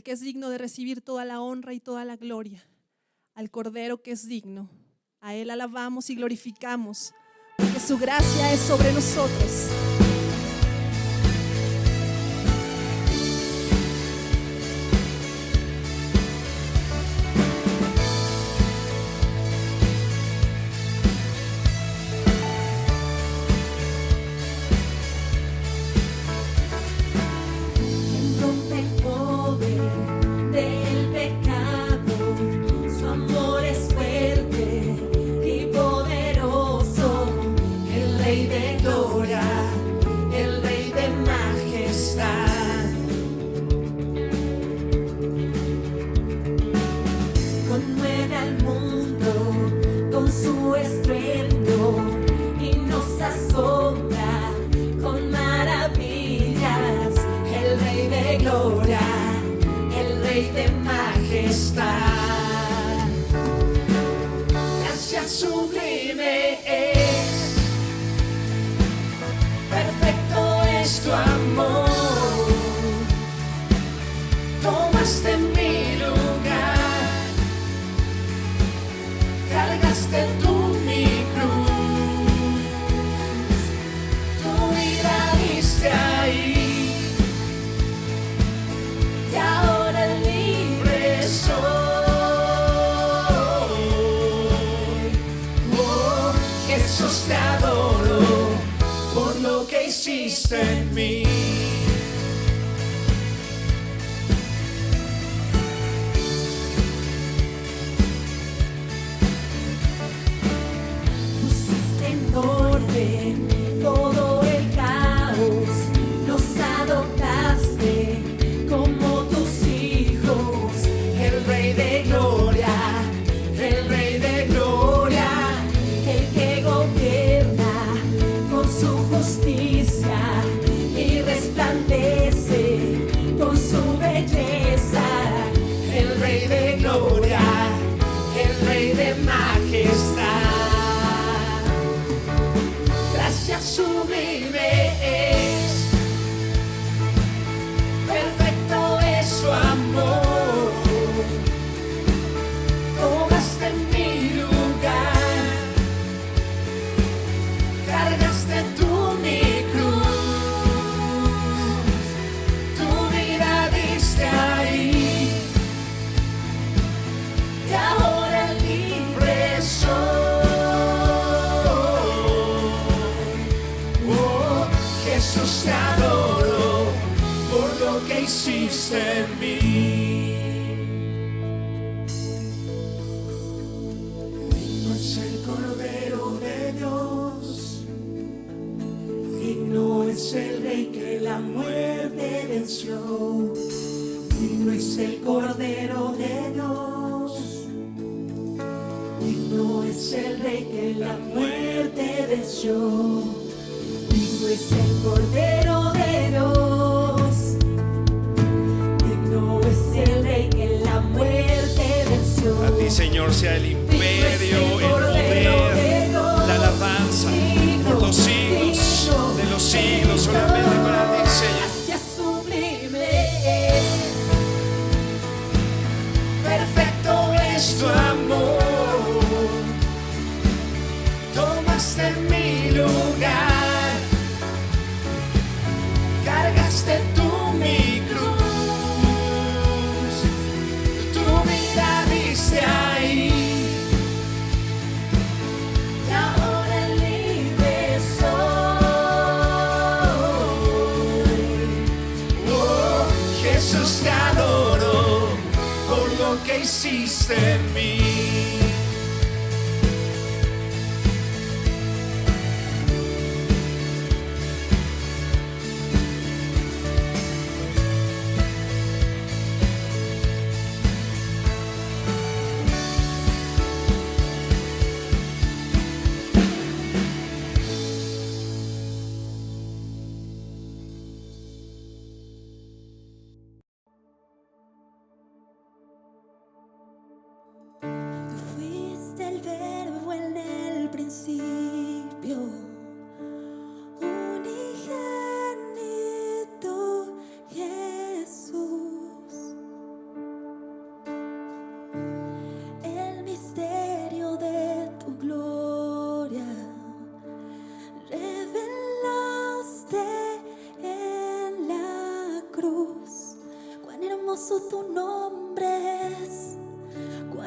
al que es digno de recibir toda la honra y toda la gloria, al Cordero que es digno. A Él alabamos y glorificamos, porque su gracia es sobre nosotros. En mí. Pusiste en orden todo el caos, nos adoptaste como tus hijos, el Rey de Gloria, el Rey de Gloria, el que gobierna con su justicia y resplandece con su belleza, el Rey de Gloria, el Rey de majestad. Gracia sublime es, perfecto es su amor. Tomaste mi lugar, cargaste tú mi cruz, tu vida diste ahí, y ahora libre soy. Oh, Jesús, te adoro por lo que hiciste en mí. Digno es el Cordero de Dios, digno es el Rey que la muerte venció. Digno es el Cordero de Dios, digno es el Rey que la muerte venció. Digno es el Cordero de Dios, digno es el Rey que la muerte venció. A ti, Señor, sea el imperio, el poder, la alabanza por los siglos de los siglos. Solamente para ti, Señor. Gracia sublime es, perfecto es tu amor. Tomaste mi lugar, cargaste tú mi cruz, tu vida diste ahí, y ahora libre soy. Oh, Jesús, te adoro por lo que hiciste en mí. Tú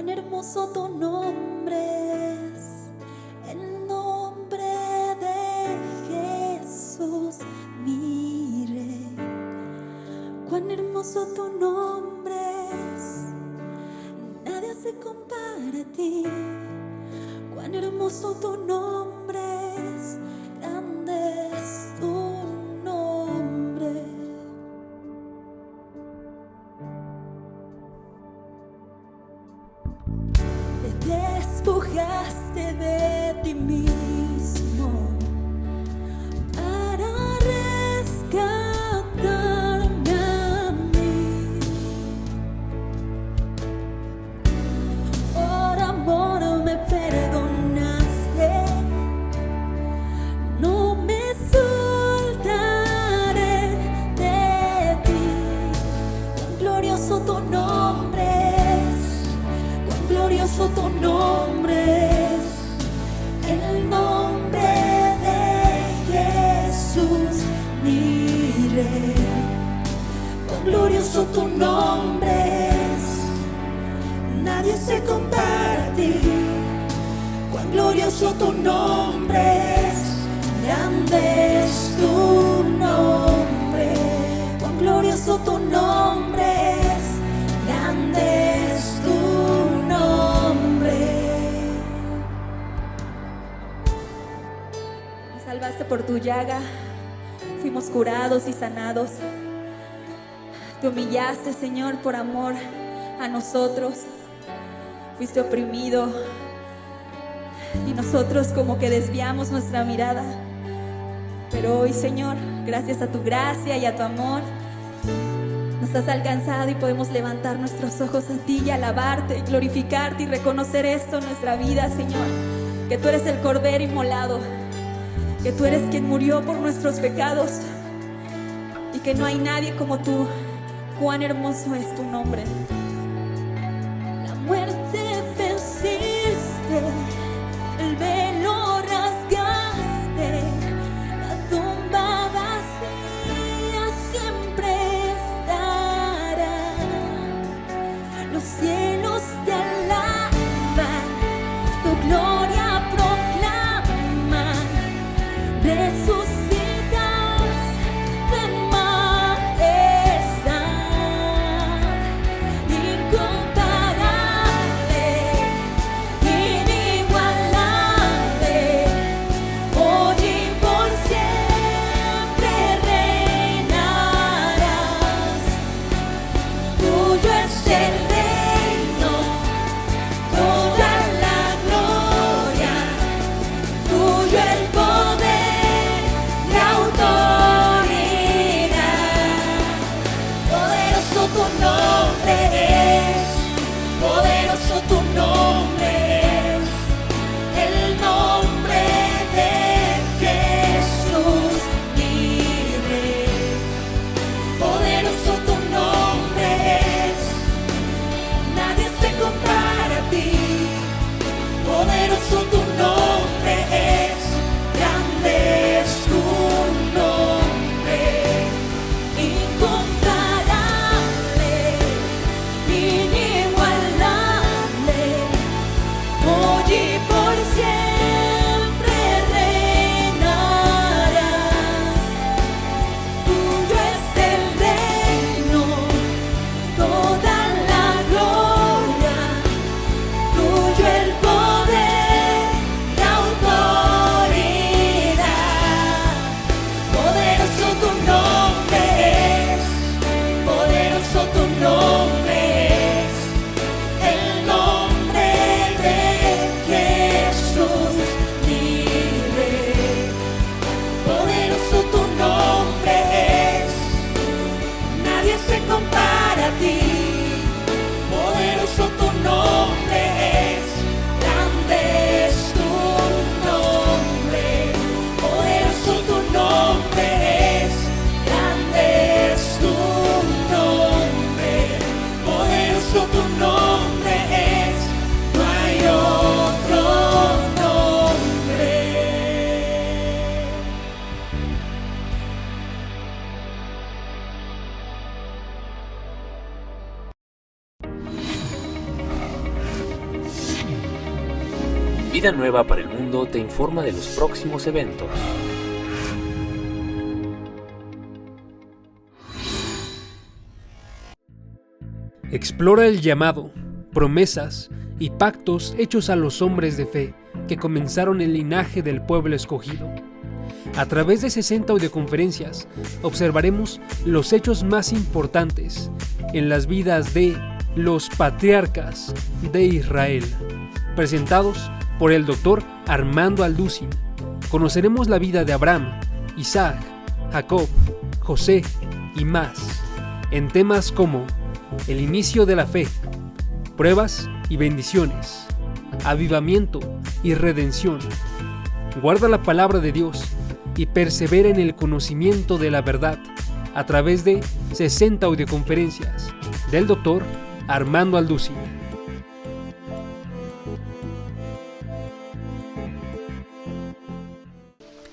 Cuán hermoso tu nombre es, el nombre de Jesús, mi Rey. Cuán hermoso tu nombre es, nadie se compara a ti. Cuán hermoso tu nombre es, grande es tu nombre. Te despojaste de ti mismo para rescatarme a mí. Por amor me perdonaste, no me soltaré de ti. Cuán glorioso tu nombre es, cuán glorioso tu nombre es, el nombre de Jesús, mi Rey. Cuán glorioso tu nombre es, nadie se compara a ti. Cuán glorioso tu nombre es, grande es tu nombre. Cuán glorioso tu nombre es, grande es tu nombre. Nos salvaste por tu llaga, fuimos curados y sanados. Te humillaste, Señor, por amor a nosotros. Fuiste oprimido y nosotros como que desviamos nuestra mirada. Pero hoy, Señor, gracias a tu gracia y a tu amor, nos has alcanzado y podemos levantar nuestros ojos a ti y alabarte y glorificarte y reconocer esto en nuestra vida, Señor, que tú eres el Cordero inmolado, que tú eres quien murió por nuestros pecados y que no hay nadie como tú. Cuán hermoso es tu nombre. La muerte venciste, el velo rasgaste, la tumba vacía siempre estará. Los cielos te alaban, tu gloria proclaman, resucitas de majestad, incomparable, inigualable, hoy y por siempre reinarás. Tuyo es el reino, Vida Nueva para el Mundo te informa de los próximos eventos. Explora el llamado, promesas y pactos hechos a los hombres de fe que comenzaron el linaje del pueblo escogido. A través de 60 audioconferencias observaremos los hechos más importantes en las vidas de los patriarcas de Israel, presentados por el Dr. Armando Alducin. Conoceremos la vida de Abraham, Isaac, Jacob, José y más, en temas como el inicio de la fe, pruebas y bendiciones, avivamiento y redención. Guarda la palabra de Dios y persevera en el conocimiento de la verdad a través de 60 audioconferencias del Dr. Armando Alducin.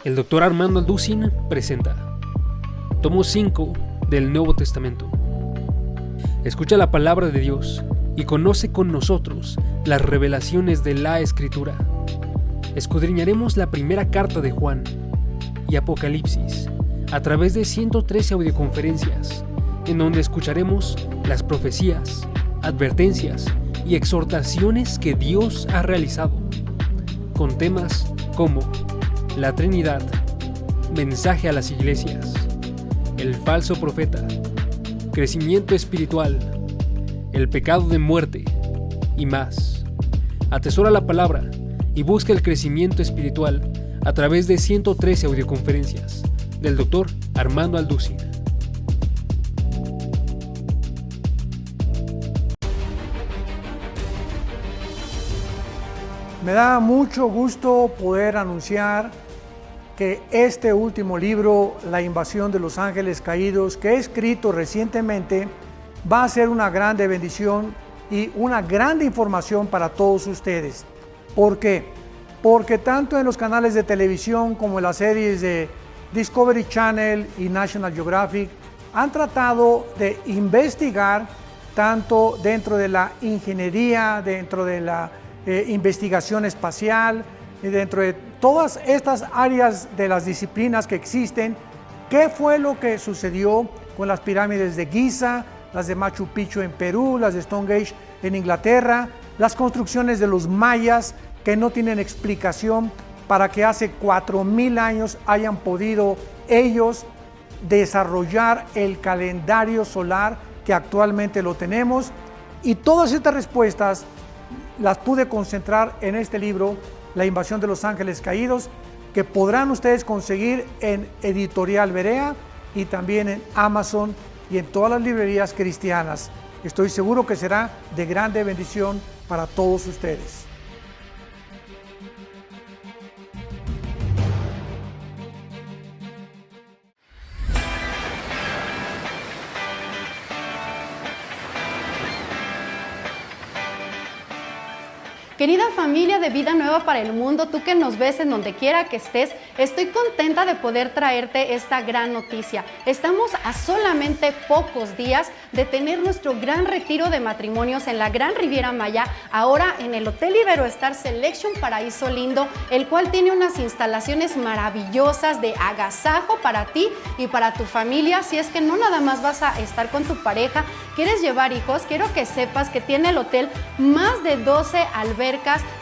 El Dr. Armando Alducin presenta Tomo 5 del Nuevo Testamento. Escucha la palabra de Dios y conoce con nosotros las revelaciones de la Escritura. Escudriñaremos la primera carta de Juan y Apocalipsis a través de 113 audioconferencias, en donde escucharemos las profecías, advertencias y exhortaciones que Dios ha realizado, con temas como la Trinidad, mensaje a las iglesias, el falso profeta, crecimiento espiritual, el pecado de muerte y más. Atesora la palabra y busca el crecimiento espiritual a través de 113 audioconferencias del Dr. Armando Alducin. Me da mucho gusto poder anunciar que este último libro, La invasión de los ángeles caídos, que he escrito recientemente, va a ser una grande bendición y una grande información para todos ustedes. ¿Por qué? Porque tanto en los canales de televisión como en las series de Discovery Channel y National Geographic han tratado de investigar tanto dentro de la ingeniería, dentro de la investigación espacial, y dentro de todas estas áreas de las disciplinas que existen, qué fue lo que sucedió con las pirámides de Giza, las de Machu Picchu en Perú, las de Stonehenge en Inglaterra, las construcciones de los mayas que no tienen explicación para que hace 4000 años hayan podido ellos desarrollar el calendario solar que actualmente lo tenemos. Y todas estas respuestas las pude concentrar en este libro, La invasión de los ángeles caídos, que podrán ustedes conseguir en Editorial Berea y también en Amazon y en todas las librerías cristianas. Estoy seguro que será de grande bendición para todos ustedes. Querida familia de Vida Nueva para el Mundo, tú que nos ves en donde quiera que estés, estoy contenta de poder traerte esta gran noticia. Estamos a solamente pocos días de tener nuestro gran retiro de matrimonios en la Gran Riviera Maya, ahora en el Hotel Iberoestar Selection Paraíso Lindo, el cual tiene unas instalaciones maravillosas de agasajo para ti y para tu familia. Si es que no nada más vas a estar con tu pareja, quieres llevar hijos, quiero que sepas que tiene el hotel más de 12 albercas,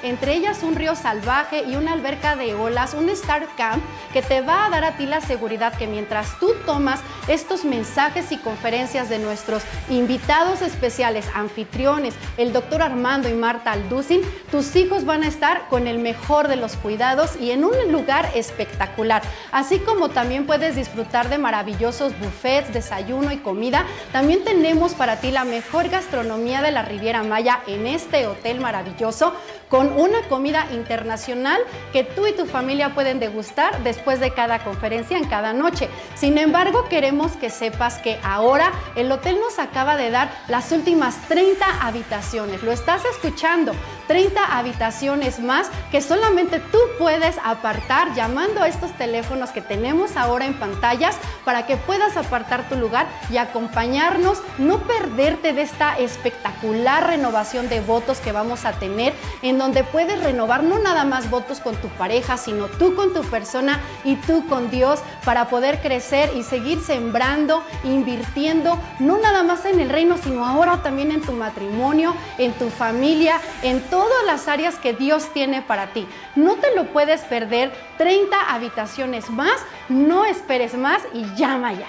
entre ellas un río salvaje y una alberca de olas, un Star Camp que te va a dar a ti la seguridad que mientras tú tomas estos mensajes y conferencias de nuestros invitados especiales, anfitriones, el Dr. Armando y Marta Alducin, tus hijos van a estar con el mejor de los cuidados y en un lugar espectacular. Así como también puedes disfrutar de maravillosos buffets, desayuno y comida, también tenemos para ti la mejor gastronomía de la Riviera Maya en este hotel maravilloso, con una comida internacional que tú y tu familia pueden degustar después de cada conferencia en cada noche. Sin embargo, queremos que sepas que ahora el hotel nos acaba de dar las últimas 30 habitaciones. ¿Lo estás escuchando? 30 habitaciones más que solamente tú puedes apartar llamando a estos teléfonos que tenemos ahora en pantallas para que puedas apartar tu lugar y acompañarnos, no perderte de esta espectacular renovación de votos que vamos a tener, en donde puedes renovar no nada más votos con tu pareja, sino tú con tu persona y tú con Dios, para poder crecer y seguir sembrando, invirtiendo, no nada más en el reino, sino ahora también en tu matrimonio, en tu familia, en todas las áreas que Dios tiene para ti. No te lo puedes perder, 30 habitaciones más, no esperes más y llama ya.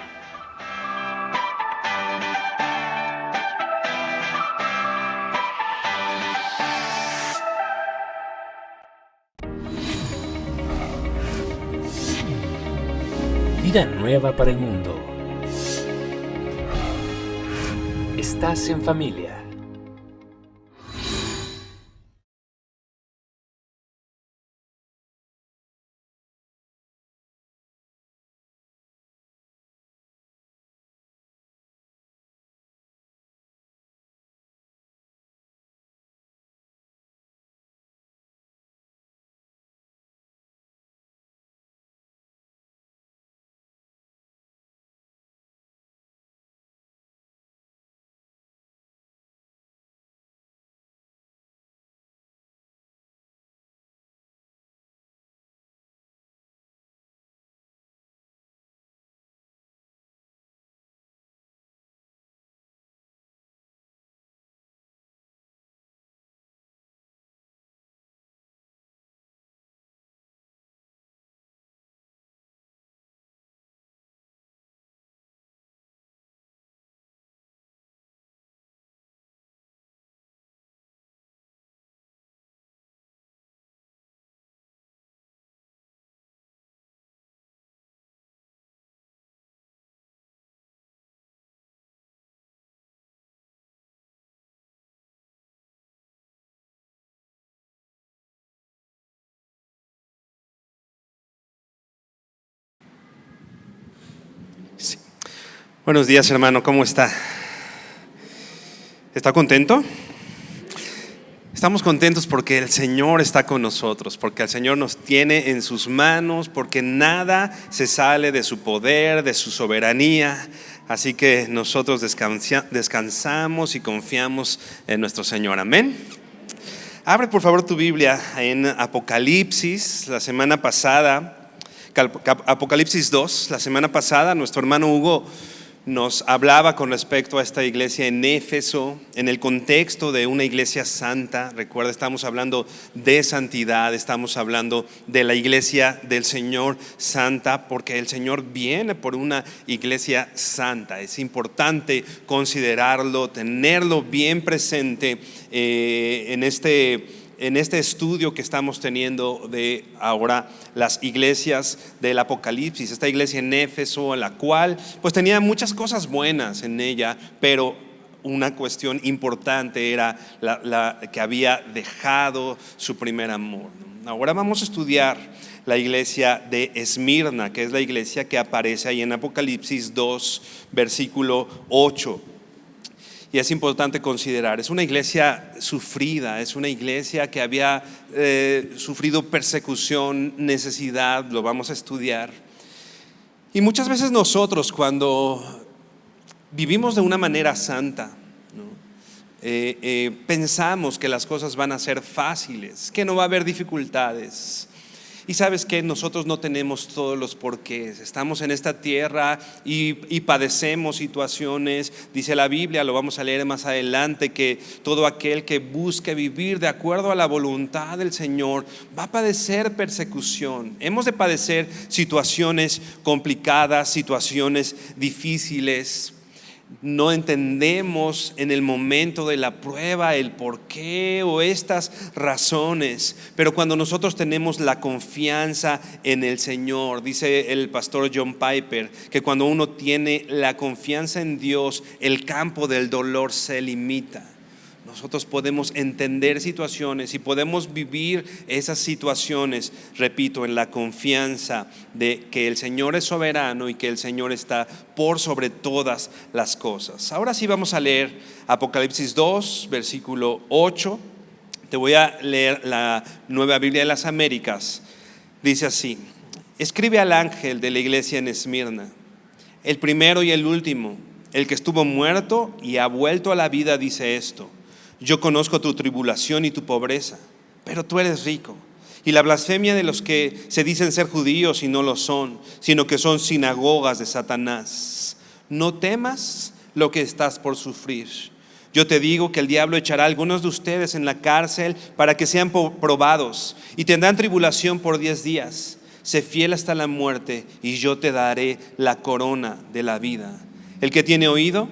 Vida nueva para el mundo. Estás en familia. Sí. Buenos días, hermano, ¿cómo está? ¿Está contento? Estamos contentos porque el Señor está con nosotros, porque el Señor nos tiene en sus manos, porque nada se sale de su poder, de su soberanía. Así que nosotros descansamos y confiamos en nuestro Señor. Amén. Abre por favor tu Biblia en Apocalipsis. La semana pasada, Apocalipsis 2, la semana pasada nuestro hermano Hugo nos hablaba con respecto a esta iglesia en Éfeso, en el contexto de una iglesia santa. Recuerda, estamos hablando de santidad, estamos hablando de la iglesia del Señor santa, porque el Señor viene por una iglesia santa. Es importante considerarlo, tenerlo bien presente en este estudio que estamos teniendo de ahora las iglesias del Apocalipsis. Esta iglesia en Éfeso, la cual pues tenía muchas cosas buenas en ella, pero una cuestión importante era la que había dejado su primer amor. Ahora vamos a estudiar la iglesia de Esmirna, que es la iglesia que aparece ahí en Apocalipsis 2, versículo 8. Y es importante considerar, es una iglesia sufrida, es una iglesia que había sufrido persecución, necesidad, lo vamos a estudiar. Y muchas veces nosotros, cuando vivimos de una manera santa, ¿no? Pensamos que las cosas van a ser fáciles, que no va a haber dificultades. Y sabes que nosotros no tenemos todos los porqués. Estamos en esta tierra y padecemos situaciones. Dice la Biblia, lo vamos a leer más adelante, que todo aquel que busque vivir de acuerdo a la voluntad del Señor va a padecer persecución. Hemos de padecer situaciones complicadas, situaciones difíciles. No entendemos en el momento de la prueba el por qué o estas razones, pero cuando nosotros tenemos la confianza en el Señor, dice el pastor John Piper, que cuando uno tiene la confianza en Dios, el campo del dolor se limita. Nosotros podemos entender situaciones y podemos vivir esas situaciones, repito, en la confianza de que el Señor es soberano y que el Señor está por sobre todas las cosas. Ahora sí vamos a leer Apocalipsis 2, versículo 8. Te voy a leer la Nueva Biblia de las Américas. Dice así: escribe al ángel de la iglesia en Esmirna, el primero y el último, el que estuvo muerto y ha vuelto a la vida, dice esto: yo conozco tu tribulación y tu pobreza, pero tú eres rico, y la blasfemia de los que se dicen ser judíos y no lo son, sino que son sinagogas de Satanás. No temas lo que estás por sufrir. Yo te digo que el diablo echará a algunos de ustedes en la cárcel para que sean probados, y tendrán tribulación por 10 días. Sé fiel hasta la muerte, y yo te daré la corona de la vida. El que tiene oído,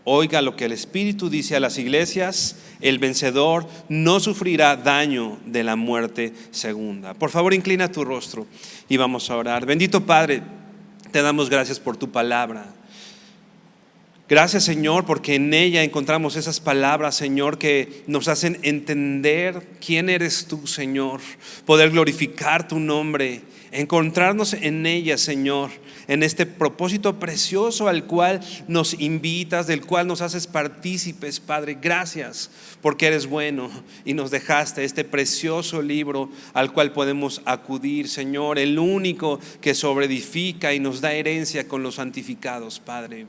oiga lo que el Espíritu dice a las iglesias. El vencedor no sufrirá daño de la muerte segunda. Por favor, inclina tu rostro y vamos a orar. Bendito Padre, te damos gracias por tu palabra. Gracias, Señor, porque en ella encontramos esas palabras, Señor, que nos hacen entender quién eres tú, Señor, poder glorificar tu nombre, encontrarnos en ella, Señor, en este propósito precioso al cual nos invitas, del cual nos haces partícipes, Padre. Gracias porque eres bueno y nos dejaste este precioso libro al cual podemos acudir, Señor, el único que sobreedifica y nos da herencia con los santificados, Padre.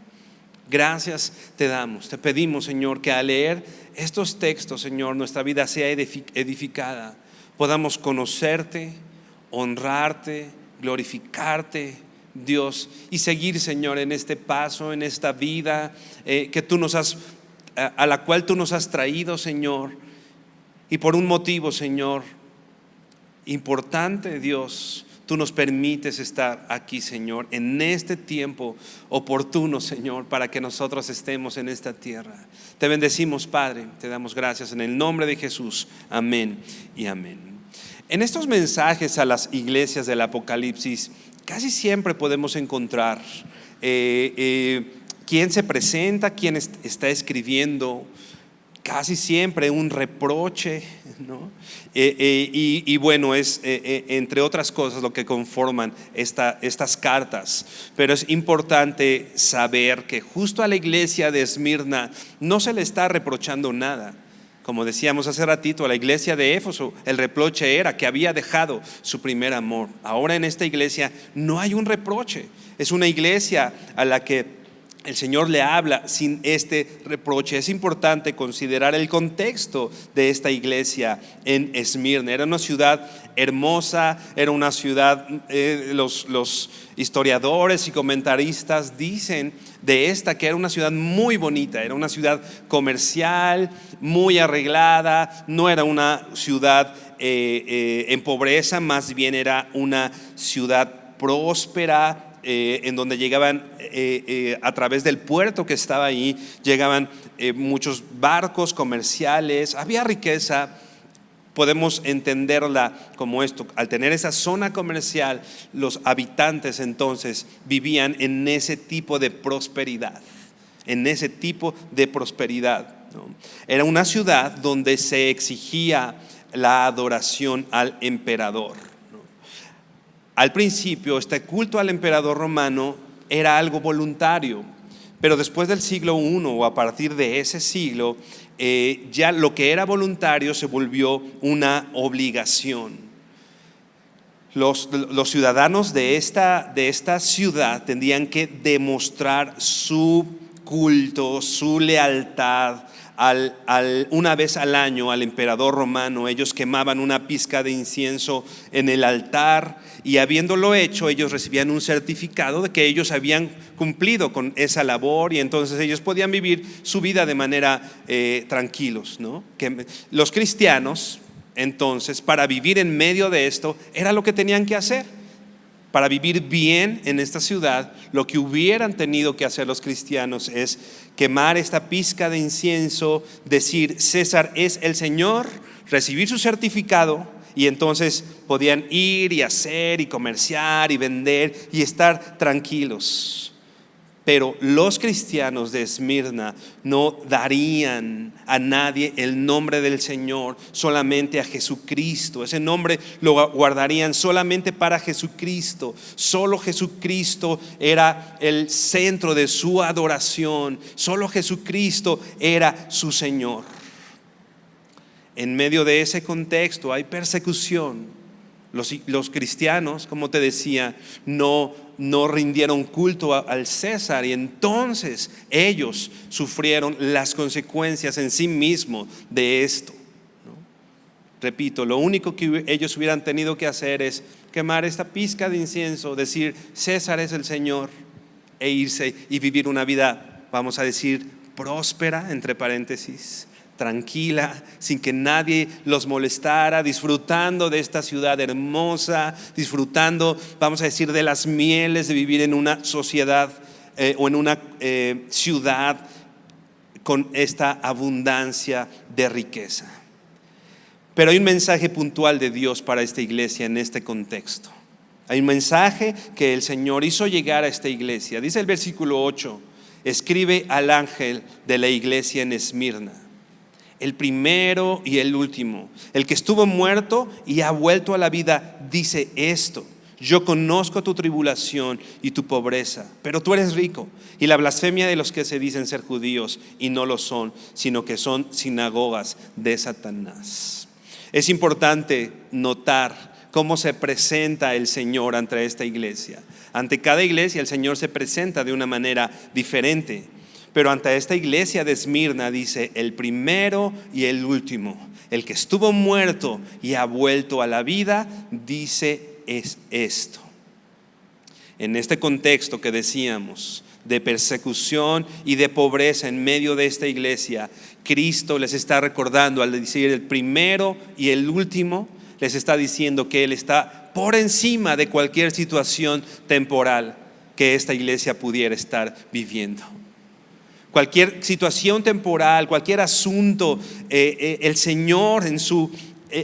Gracias te damos, te pedimos, Señor, que al leer estos textos, Señor, nuestra vida sea edificada, podamos conocerte, honrarte, glorificarte, Dios, y seguir, Señor, en este paso, en esta vida que tú nos has, a la cual tú nos has traído, Señor, y por un motivo, Señor, importante, Dios, tú nos permites estar aquí, Señor, en este tiempo oportuno, Señor, para que nosotros estemos en esta tierra. Te bendecimos, Padre, te damos gracias en el nombre de Jesús. Amén y amén. En estos mensajes a las iglesias del Apocalipsis, casi siempre podemos encontrar quién se presenta, quién está escribiendo. Casi siempre un reproche, ¿no? Y bueno, es entre otras cosas lo que conforman estas cartas. Pero es importante saber que justo a la iglesia de Esmirna no se le está reprochando nada. Como decíamos hace ratito, a la iglesia de Éfeso el reproche era que había dejado su primer amor. Ahora en esta iglesia no hay un reproche. Es una iglesia a la que el Señor le habla sin este reproche. Es importante considerar el contexto de esta iglesia en Esmirna. Era una ciudad hermosa, era una ciudad, los historiadores y comentaristas dicen de esta que era una ciudad muy bonita, era una ciudad comercial, muy arreglada, no era una ciudad en pobreza, más bien era una ciudad próspera, en donde llegaban a través del puerto que estaba ahí, llegaban muchos barcos comerciales, había riqueza. Podemos entenderla como esto: al tener esa zona comercial, los habitantes entonces vivían en ese tipo de prosperidad, ¿no? Era una ciudad donde se exigía la adoración al emperador. Al principio, este culto al emperador romano era algo voluntario, pero después del siglo I o a partir de ese siglo, ya lo que era voluntario se volvió una obligación. Los ciudadanos de esta ciudad tendrían que demostrar su culto, su lealtad una vez al año al emperador romano. Ellos quemaban una pizca de incienso en el altar, y habiéndolo hecho, ellos recibían un certificado de que ellos habían cumplido con esa labor, y entonces ellos podían vivir su vida de manera tranquilos, ¿no? Que los cristianos, entonces, para vivir en medio de esto, era lo que tenían que hacer. Para vivir bien en esta ciudad, lo que hubieran tenido que hacer los cristianos es quemar esta pizca de incienso, decir César es el Señor, recibir su certificado, y entonces podían ir y hacer y comerciar y vender y estar tranquilos. Pero los cristianos de Esmirna no darían a nadie el nombre del Señor, solamente a Jesucristo. Ese nombre lo guardarían solamente para Jesucristo. Solo Jesucristo era el centro de su adoración. Solo Jesucristo era su Señor. en medio de ese contexto hay persecución. Los cristianos, como te decía, no rindieron culto al César, y entonces ellos sufrieron las consecuencias en sí mismos de esto, ¿no? Repito, lo único que ellos hubieran tenido que hacer es quemar esta pizca de incienso, decir César es el Señor, e irse y vivir una vida, vamos a decir, próspera, entre paréntesis, tranquila, sin que nadie los molestara, disfrutando de esta ciudad hermosa, disfrutando, vamos a decir, de las mieles de vivir en una sociedad o en una ciudad con esta abundancia de riqueza. Pero hay un mensaje puntual de Dios para esta iglesia en este contexto. Hay un mensaje que el Señor hizo llegar a esta iglesia. Dice el versículo 8, escribe al ángel de la iglesia en Esmirna, el primero y el último, el que estuvo muerto y ha vuelto a la vida, dice esto: yo conozco tu tribulación y tu pobreza, pero tú eres rico, y la blasfemia de los que se dicen ser judíos y no lo son, sino que son sinagogas de Satanás. Es importante notar cómo se presenta el Señor ante esta iglesia. Ante cada iglesia el Señor se presenta de una manera diferente. Pero ante esta iglesia de Esmirna dice el primero y el último, el que estuvo muerto y ha vuelto a la vida, dice es esto. En este contexto que decíamos de persecución y de pobreza en medio de esta iglesia, Cristo les está recordando al decir el primero y el último, les está diciendo que Él está por encima de cualquier situación temporal que esta iglesia pudiera estar viviendo. Cualquier situación temporal, cualquier asunto, el Señor en su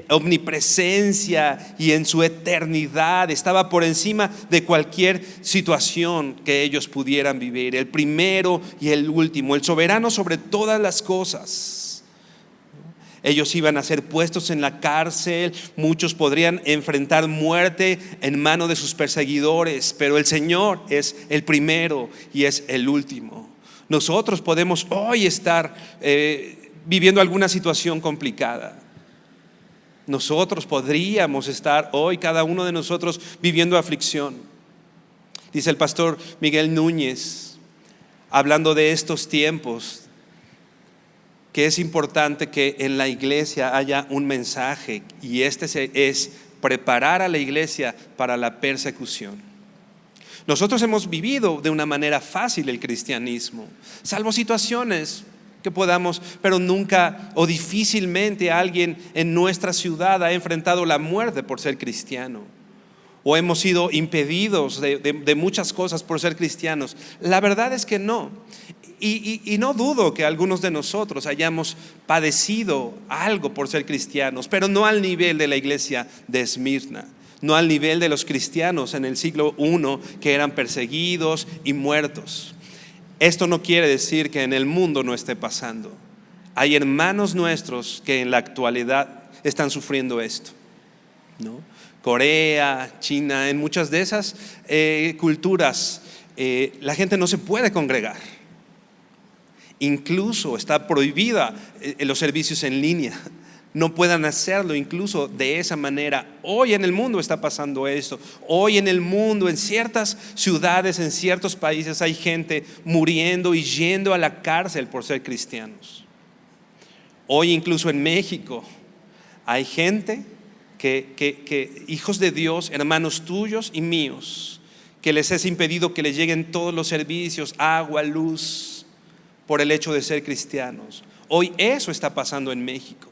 omnipresencia y en su eternidad estaba por encima de cualquier situación que ellos pudieran vivir. El primero y el último, el soberano sobre todas las cosas. Ellos iban a ser puestos en la cárcel, muchos podrían enfrentar muerte en manos de sus perseguidores, pero el Señor es el primero y es el último. Nosotros podemos hoy estar viviendo alguna situación complicada. Nosotros podríamos estar hoy, cada uno de nosotros, viviendo aflicción. Dice el pastor Miguel Núñez, hablando de estos tiempos, que es importante que en la iglesia haya un mensaje, y este es preparar a la iglesia para la persecución. Nosotros hemos vivido de una manera fácil el cristianismo, salvo situaciones que podamos, pero nunca o difícilmente alguien en nuestra ciudad ha enfrentado la muerte por ser cristiano, o hemos sido impedidos de muchas cosas por ser cristianos. La verdad es que no. Y no dudo que algunos de nosotros hayamos padecido algo por ser cristianos, pero no al nivel de la iglesia de Esmirna, no al nivel de los cristianos en el siglo I que eran perseguidos y muertos. Esto no quiere decir que en el mundo no esté pasando. Hay hermanos nuestros que en la actualidad están sufriendo esto, ¿no? Corea, China, en muchas de esas culturas la gente no se puede congregar. Incluso está prohibida los servicios en línea. No puedan hacerlo incluso de esa manera. Hoy en el mundo está pasando esto. Hoy en el mundo, en ciertas ciudades, en ciertos países, hay gente muriendo y yendo a la cárcel por ser cristianos. Hoy incluso en México hay gente que hijos de Dios, hermanos tuyos y míos, que les es impedido que les lleguen todos los servicios, agua, luz, por el hecho de ser cristianos. Hoy eso está pasando en México.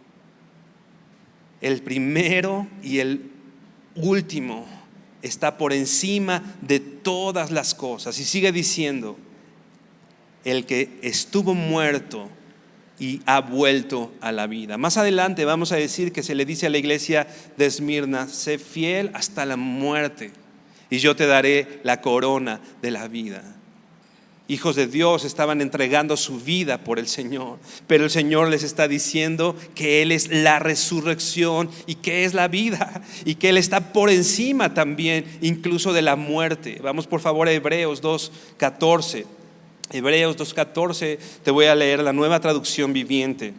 El primero y el último está por encima de todas las cosas. Y sigue diciendo, el que estuvo muerto y ha vuelto a la vida. Más adelante vamos a decir que se le dice a la iglesia de Esmirna: sé fiel hasta la muerte y yo te daré la corona de la vida. Hijos de Dios estaban entregando su vida por el Señor, pero el Señor les está diciendo que Él es la resurrección y que es la vida, y que Él está por encima también incluso de la muerte. Vamos por favor a Hebreos 2:14. Hebreos 2:14, te voy a leer la Nueva Traducción Viviente.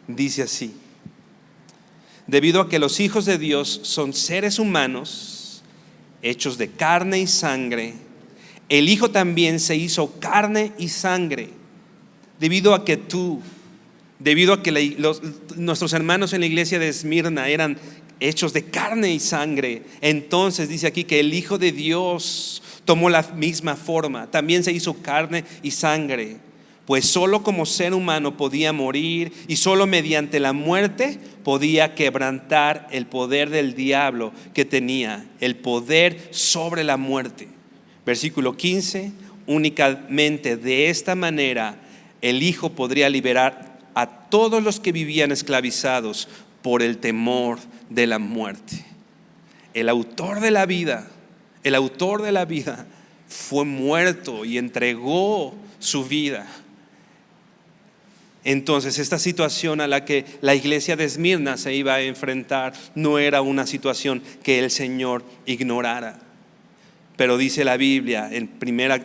Dice así: debido a que los hijos de Dios son seres humanos, hechos de carne y sangre, el Hijo también se hizo carne y sangre, debido a que nuestros hermanos en la iglesia de Esmirna eran hechos de carne y sangre. Entonces dice aquí que el Hijo de Dios tomó la misma forma, también se hizo carne y sangre, pues solo como ser humano podía morir y solo mediante la muerte podía quebrantar el poder del diablo, que tenía el poder sobre la muerte. Versículo 15, únicamente de esta manera el Hijo podría liberar a todos los que vivían esclavizados por el temor de la muerte. El autor de la vida fue muerto y entregó su vida. Entonces esta situación a la que la iglesia de Esmirna se iba a enfrentar no era una situación que el Señor ignorara. Pero dice la Biblia en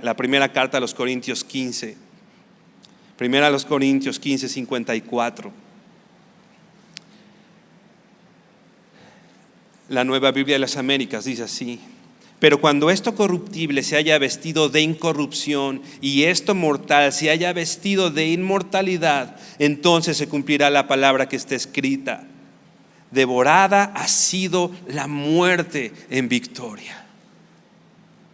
la primera carta a los Corintios 15, primera a los Corintios 15, 54. La Nueva Biblia de las Américas dice así: pero cuando esto corruptible se haya vestido de incorrupción y esto mortal se haya vestido de inmortalidad, entonces se cumplirá la palabra que está escrita: devorada ha sido la muerte en victoria.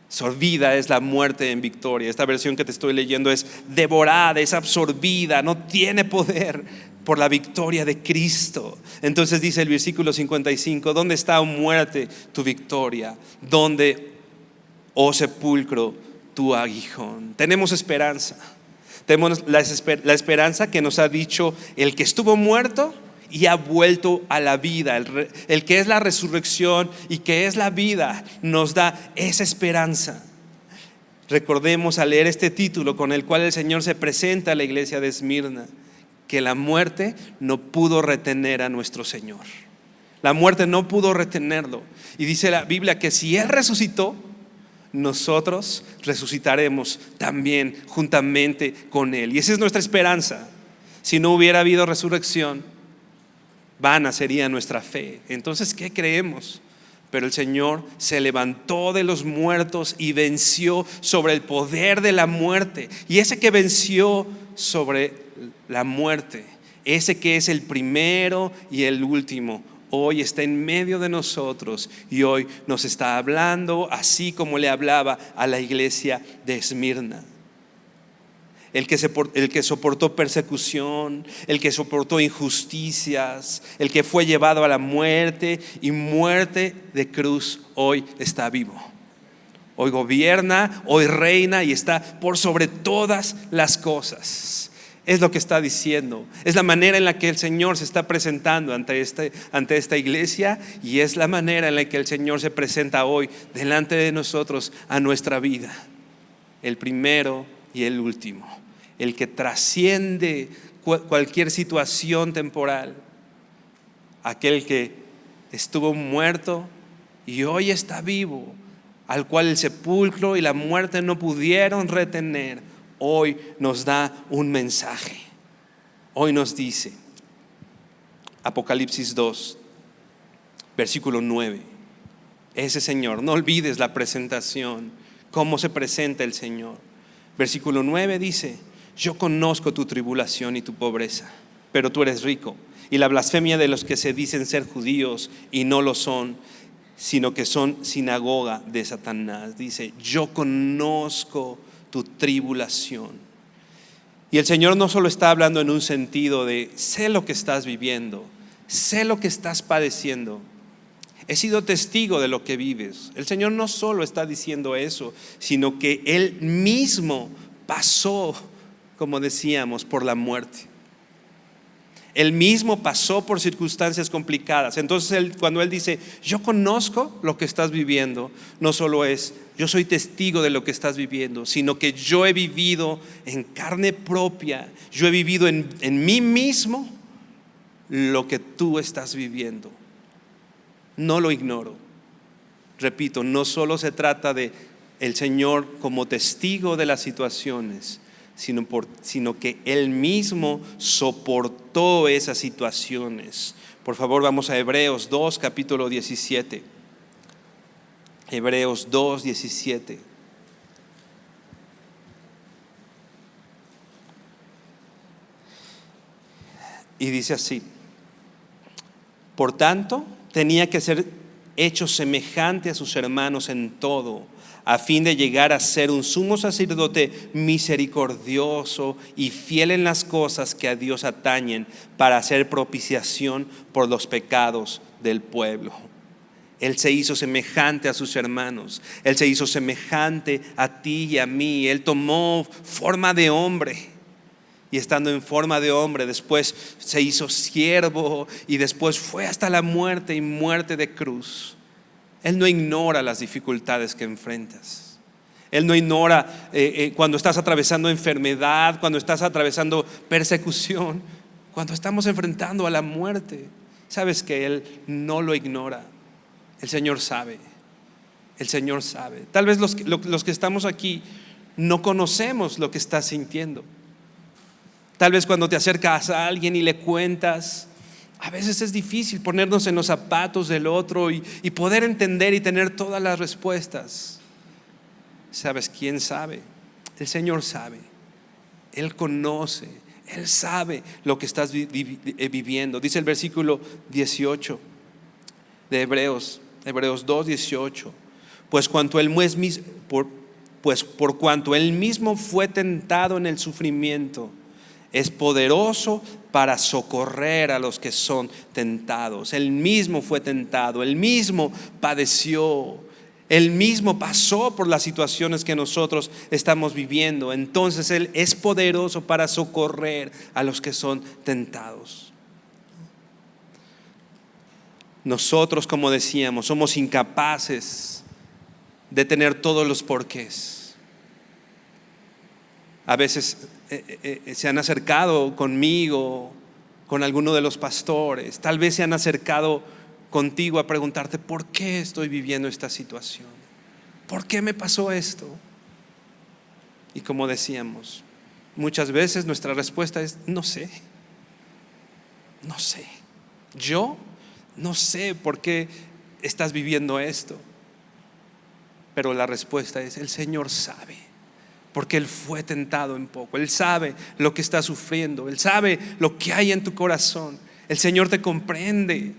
Absorbida es la muerte en victoria. Esta versión que te estoy leyendo es devorada, es absorbida, no tiene poder por la victoria de Cristo. Entonces dice el versículo 55: ¿dónde está, oh muerte, tu victoria? ¿Dónde, oh sepulcro, tu aguijón? Tenemos esperanza. Tenemos la esperanza que nos ha dicho el que estuvo muerto y ha vuelto a la vida, el que es la resurrección y que es la vida, nos da esa esperanza. Recordemos al leer este título con el cual el Señor se presenta a la iglesia de Esmirna, que la muerte no pudo retener a nuestro Señor. La muerte no pudo retenerlo. Y dice la Biblia que si Él resucitó, nosotros resucitaremos también juntamente con Él. Y esa es nuestra esperanza. Si no hubiera habido resurrección, vana sería nuestra fe. Entonces, ¿qué creemos? Pero el Señor se levantó de los muertos y venció sobre el poder de la muerte. Y ese que venció sobre la muerte, ese que es el primero y el último, hoy está en medio de nosotros y hoy nos está hablando así como le hablaba a la iglesia de Esmirna. El que soportó persecución, el que soportó injusticias, el que fue llevado a la muerte y muerte de cruz, hoy está vivo. Hoy gobierna, hoy reina y está por sobre todas las cosas. Es lo que está diciendo. Es la manera en la que el Señor se está presentando ante esta iglesia, y es la manera en la que el Señor se presenta hoy delante de nosotros a nuestra vida. El primero y el último. El que trasciende cualquier situación temporal. Aquel que estuvo muerto y hoy está vivo, al cual el sepulcro y la muerte no pudieron retener. Hoy nos da un mensaje. Hoy nos dice, Apocalipsis 2, versículo 9, ese Señor, no olvides la presentación, cómo se presenta el Señor. Versículo 9 dice: yo conozco tu tribulación y tu pobreza, pero tú eres rico, y la blasfemia de los que se dicen ser judíos y no lo son, sino que son sinagoga de Satanás. Dice: yo conozco tu tribulación. Y el Señor no solo está hablando en un sentido de sé lo que estás viviendo, sé lo que estás padeciendo, he sido testigo de lo que vives. El Señor no solo está diciendo eso, sino que Él mismo pasó, como decíamos, por la muerte. Él mismo pasó por circunstancias complicadas. Entonces cuando Él dice yo conozco lo que estás viviendo, no solo es yo soy testigo de lo que estás viviendo, sino que yo he vivido en carne propia, yo he vivido en mí mismo lo que tú estás viviendo. No lo ignoro. Repito, no solo se trata de el Señor como testigo de las situaciones, sino que Él mismo soportó esas situaciones. Por favor, vamos a Hebreos 2, capítulo 17. Hebreos 2, 17. Y dice así: por tanto, tenía que ser hecho semejante a sus hermanos en todo, a fin de llegar a ser un sumo sacerdote misericordioso y fiel en las cosas que a Dios atañen, para hacer propiciación por los pecados del pueblo. Él se hizo semejante a sus hermanos. Él se hizo semejante a ti y a mí. Él tomó forma de hombre. Y estando en forma de hombre, después se hizo siervo y después fue hasta la muerte y muerte de cruz. Él no ignora las dificultades que enfrentas. Él no ignora cuando estás atravesando enfermedad, cuando estás atravesando persecución, cuando estamos enfrentando a la muerte. Sabes que Él no lo ignora. El Señor sabe. El Señor sabe. Tal vez los que estamos aquí no conocemos lo que estás sintiendo. Tal vez cuando te acercas a alguien y le cuentas, a veces es difícil ponernos en los zapatos del otro y poder entender y tener todas las respuestas. ¿Sabes quién sabe? El Señor sabe. Él conoce. Él sabe lo que estás viviendo. Dice el versículo 18 de Hebreos 2, 18. Pues por cuanto Él mismo fue tentado en el sufrimiento, es poderoso para socorrer a los que son tentados. Él mismo fue tentado, Él mismo padeció, Él mismo pasó por las situaciones que nosotros estamos viviendo. Entonces Él es poderoso para socorrer a los que son tentados. Nosotros, como decíamos, somos incapaces de tener todos los porqués. A veces se han acercado conmigo, con alguno de los pastores. Tal vez se han acercado contigo a preguntarte: ¿por qué estoy viviendo esta situación? ¿Por qué me pasó esto? Y como decíamos, muchas veces nuestra respuesta es: no sé. No sé. Yo no sé por qué estás viviendo esto. Pero la respuesta es: el Señor sabe. Porque Él fue tentado en poco. Él sabe lo que estás sufriendo. Él sabe lo que hay en tu corazón. El Señor te comprende.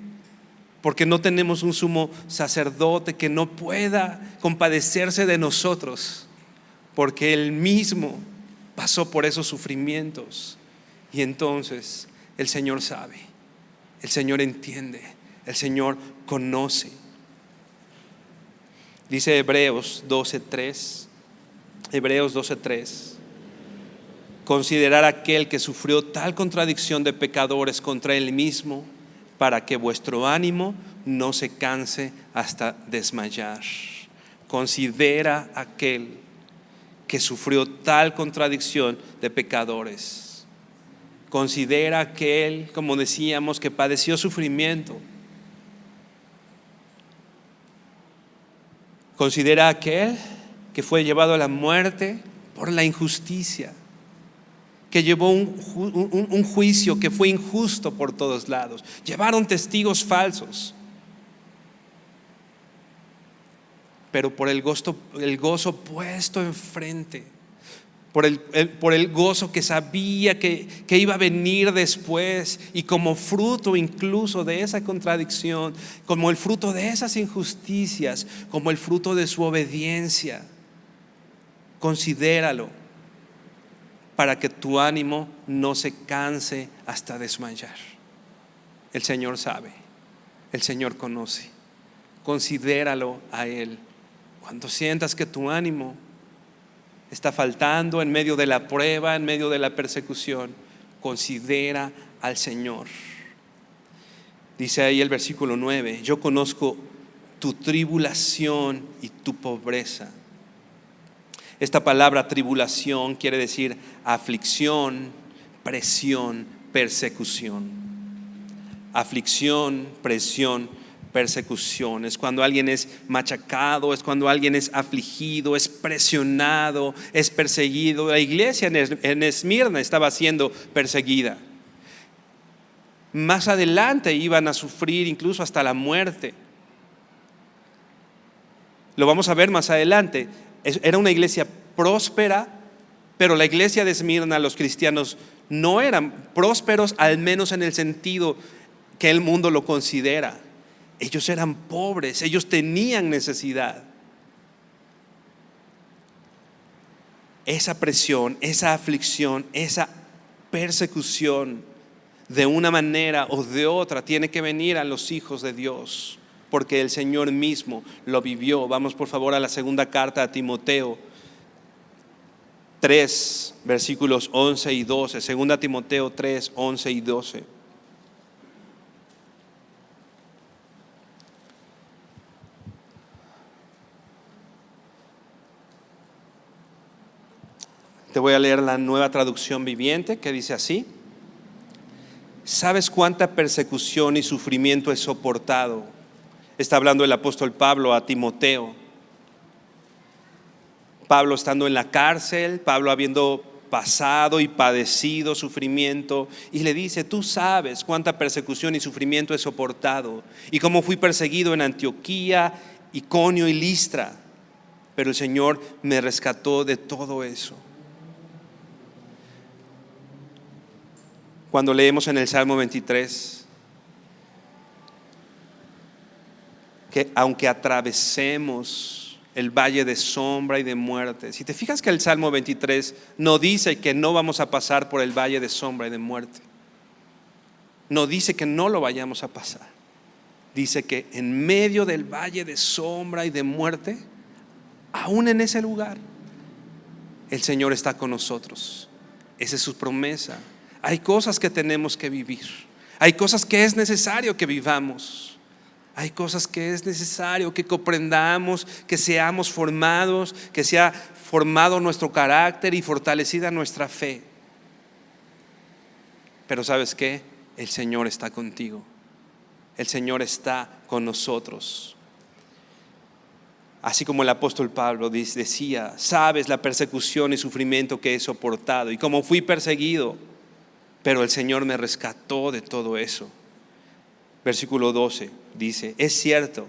Porque no tenemos un sumo sacerdote que no pueda compadecerse de nosotros. Porque Él mismo pasó por esos sufrimientos. Y entonces el Señor sabe. El Señor entiende. El Señor conoce. Dice Hebreos 12:3. Hebreos 12:3. Considerar aquel que sufrió tal contradicción de pecadores contra Él mismo, para que vuestro ánimo no se canse hasta desmayar. Considera aquel que sufrió tal contradicción de pecadores. Considera aquel, como decíamos, que padeció sufrimiento. Considera aquel que fue llevado a la muerte por la injusticia, que llevó un juicio que fue injusto por todos lados. Llevaron testigos falsos, pero por el gozo puesto enfrente, por el gozo que sabía que iba a venir después, y como fruto incluso de esa contradicción, como el fruto de esas injusticias, como el fruto de su obediencia. Considéralo para que tu ánimo no se canse hasta desmayar. El Señor sabe, el Señor conoce. Considéralo a Él. Cuando sientas que tu ánimo está faltando en medio de la prueba, en medio de la persecución, considera al Señor. Dice ahí el versículo 9: yo conozco tu tribulación y tu pobreza. Esta palabra tribulación quiere decir aflicción, presión, persecución. Aflicción, presión, persecución, es cuando alguien es machacado, es cuando alguien es afligido, es presionado, es perseguido. La iglesia en Esmirna estaba siendo perseguida. Más adelante iban a sufrir incluso hasta la muerte. Lo vamos a ver más adelante. Era una iglesia próspera, pero la iglesia de Esmirna, los cristianos no eran prósperos, al menos en el sentido que el mundo lo considera. Ellos eran pobres, ellos tenían necesidad. Esa presión, esa aflicción, esa persecución, de una manera o de otra, tiene que venir a los hijos de Dios, porque el Señor mismo lo vivió. Vamos por favor a la segunda carta a Timoteo 3, versículos 11 y 12. Segunda Timoteo 3, 11 y 12. Te voy a leer la Nueva Traducción Viviente, que dice así: ¿sabes cuánta persecución y sufrimiento he soportado? Está hablando el apóstol Pablo a Timoteo. Pablo estando en la cárcel, Pablo habiendo pasado y padecido sufrimiento, y le dice: tú sabes cuánta persecución y sufrimiento he soportado, y cómo fui perseguido en Antioquía, Iconio y Listra, pero el Señor me rescató de todo eso. Cuando leemos en el Salmo 23 que aunque atravesemos el valle de sombra y de muerte, si te fijas que el Salmo 23 no dice que no vamos a pasar por el valle de sombra y de muerte, no dice que no lo vayamos a pasar, dice que en medio del valle de sombra y de muerte, aún en ese lugar, el Señor está con nosotros. Esa es su promesa. Hay cosas que tenemos que vivir, hay cosas que es necesario que vivamos, hay cosas que es necesario que comprendamos, que seamos formados, que sea formado nuestro carácter y fortalecida nuestra fe. Pero ¿sabes qué? El Señor está contigo, el Señor está con nosotros. Así como el apóstol Pablo decía: sabes la persecución y sufrimiento que he soportado y cómo fui perseguido, pero el Señor me rescató de todo eso. Versículo 12 dice: es cierto,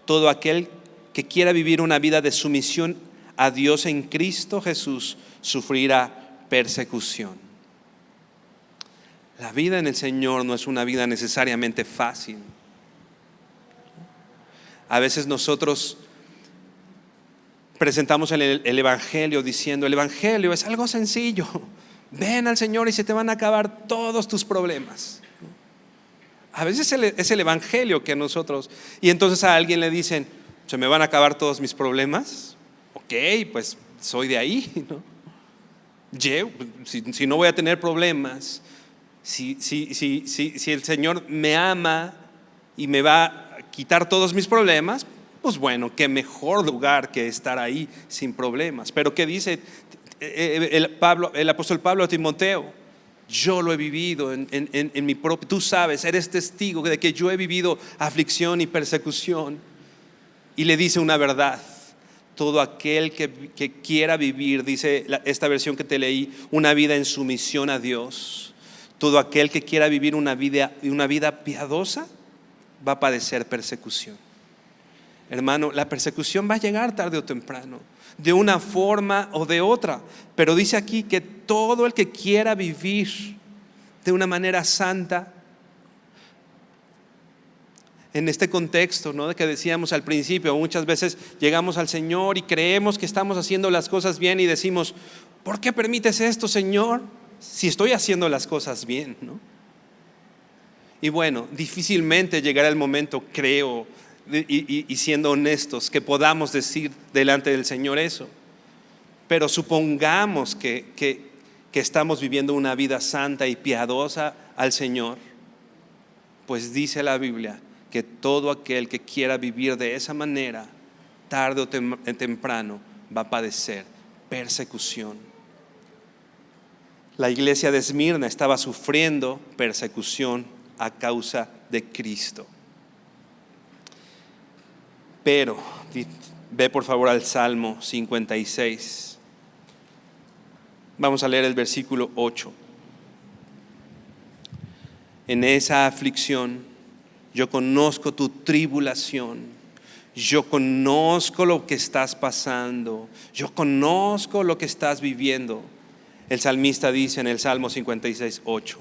todo aquel que quiera vivir una vida de sumisión a Dios en Cristo Jesús sufrirá persecución. La vida en el Señor no es una vida necesariamente fácil. A veces nosotros presentamos el Evangelio diciendo: el Evangelio es algo sencillo. Ven al Señor y se te van a acabar todos tus problemas. A veces es el Evangelio que nosotros, y entonces a alguien le dicen: ¿se me van a acabar todos mis problemas? Ok, pues soy de ahí, ¿no? Si no voy a tener problemas, si el Señor me ama y me va a quitar todos mis problemas, pues bueno, qué mejor lugar que estar ahí sin problemas. Pero ¿qué dice el apóstol Pablo a Timoteo? Yo lo he vivido en mi propio, tú sabes, eres testigo de que yo he vivido aflicción y persecución. Y le dice una verdad: todo aquel que quiera vivir, dice esta versión que te leí, una vida en sumisión a Dios, todo aquel que quiera vivir una vida piadosa va a padecer persecución. Hermano, la persecución va a llegar tarde o temprano, de una forma o de otra, pero dice aquí que todo el que quiera vivir de una manera santa, en este contexto, ¿no?, de que decíamos al principio, muchas veces llegamos al Señor y creemos que estamos haciendo las cosas bien y decimos: ¿por qué permites esto, Señor? Si estoy haciendo las cosas bien, ¿no? Y bueno, difícilmente llegará el momento, creo, y siendo honestos, que podamos decir delante del Señor eso. Pero supongamos que estamos viviendo una vida santa y piadosa al Señor, pues dice la Biblia que todo aquel que quiera vivir de esa manera, tarde o temprano va a padecer persecución. La iglesia de Esmirna estaba sufriendo persecución a causa de Cristo. Pero, ve por favor al Salmo 56. Vamos a leer el versículo 8. En esa aflicción, yo conozco tu tribulación, yo conozco lo que estás pasando, yo conozco lo que estás viviendo. El salmista dice en el Salmo 56, 8: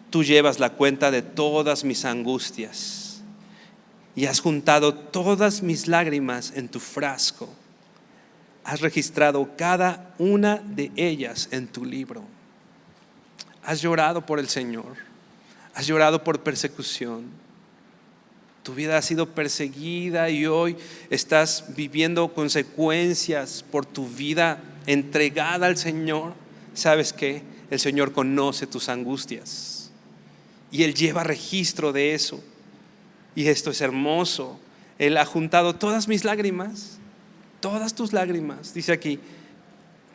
tú llevas la cuenta de todas mis angustias y has juntado todas mis lágrimas en tu frasco. Has registrado cada una de ellas en tu libro. Has llorado por el Señor, has llorado por persecución. Tu vida ha sido perseguida y hoy estás viviendo consecuencias por tu vida entregada al Señor. ¿Sabes qué? El Señor conoce tus angustias y Él lleva registro de eso. Y esto es hermoso. Él ha juntado todas mis lágrimas, todas tus lágrimas, dice aquí,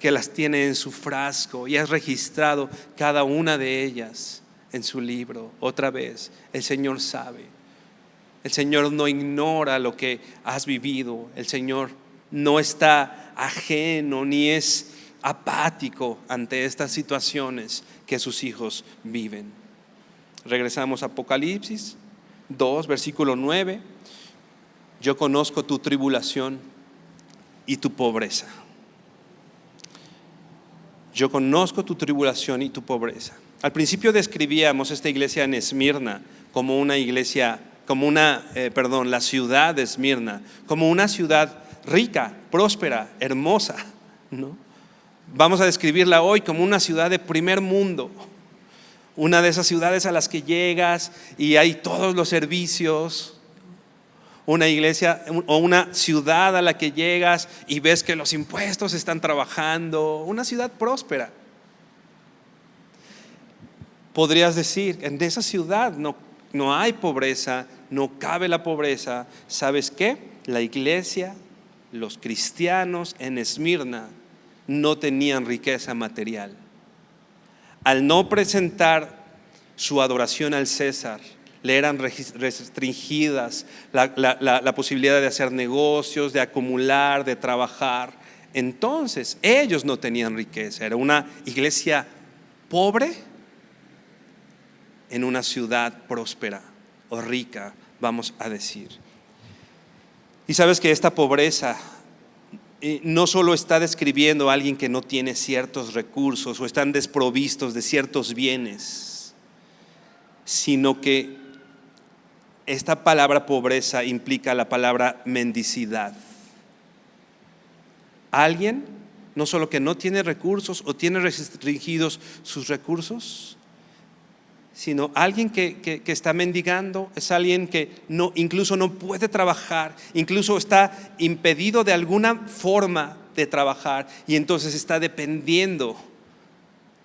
que las tiene en su frasco, y has registrado cada una de ellas en su libro. Otra vez, el Señor sabe. El Señor no ignora lo que has vivido. El Señor no está ajeno ni es apático ante estas situaciones que sus hijos viven. Regresamos a Apocalipsis 2, versículo 9. Yo conozco tu tribulación y tu pobreza. Yo conozco tu tribulación y tu pobreza. Al principio describíamos esta iglesia en Esmirna como una iglesia, la ciudad de Esmirna, como una ciudad rica, próspera, hermosa, ¿no? Vamos a describirla hoy como una ciudad de primer mundo, una de esas ciudades a las que llegas y hay todos los servicios. Una iglesia o una ciudad a la que llegas y ves que los impuestos están trabajando. Una ciudad próspera. Podrías decir, en esa ciudad no hay pobreza, no cabe la pobreza. ¿Sabes qué? La iglesia, los cristianos en Esmirna no tenían riqueza material. Al no presentar su adoración al César, le eran restringidas la posibilidad de hacer negocios, de acumular, de trabajar. Entonces ellos no tenían riqueza. Era una iglesia pobre en una ciudad próspera o rica, vamos a decir. Y sabes que esta pobreza no solo está describiendo a alguien que no tiene ciertos recursos o están desprovistos de ciertos bienes, sino que esta palabra pobreza implica la palabra mendicidad. Alguien no solo que no tiene recursos o tiene restringidos sus recursos, sino alguien que está mendigando, es alguien que incluso no puede trabajar, incluso está impedido de alguna forma de trabajar y entonces está dependiendo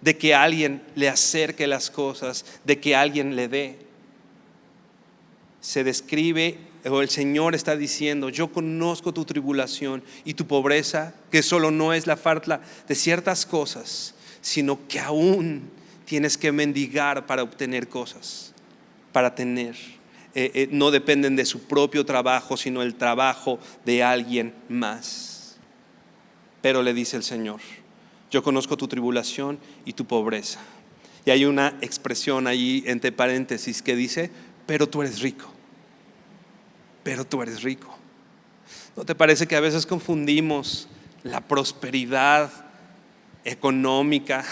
de que alguien le acerque las cosas, de que alguien le dé. Se describe, o el Señor está diciendo: yo conozco tu tribulación y tu pobreza, que solo no es la falta de ciertas cosas, sino que aún tienes que mendigar para obtener cosas, para tener. No dependen de su propio trabajo, sino el trabajo de alguien más. Pero le dice el Señor: yo conozco tu tribulación y tu pobreza. Y hay una expresión ahí entre paréntesis que dice: pero tú eres rico. Pero tú eres rico. ¿No te parece que a veces confundimos la prosperidad económica?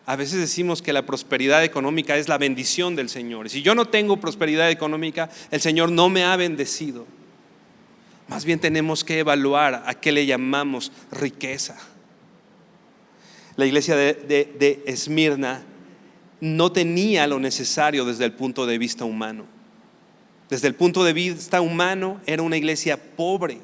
A veces decimos que la prosperidad económica es la bendición del Señor. Y si yo no tengo prosperidad económica, el Señor no me ha bendecido. Más bien tenemos que evaluar a qué le llamamos riqueza. La iglesia de Esmirna no tenía lo necesario desde el punto de vista humano. Desde el punto de vista humano era una iglesia pobre.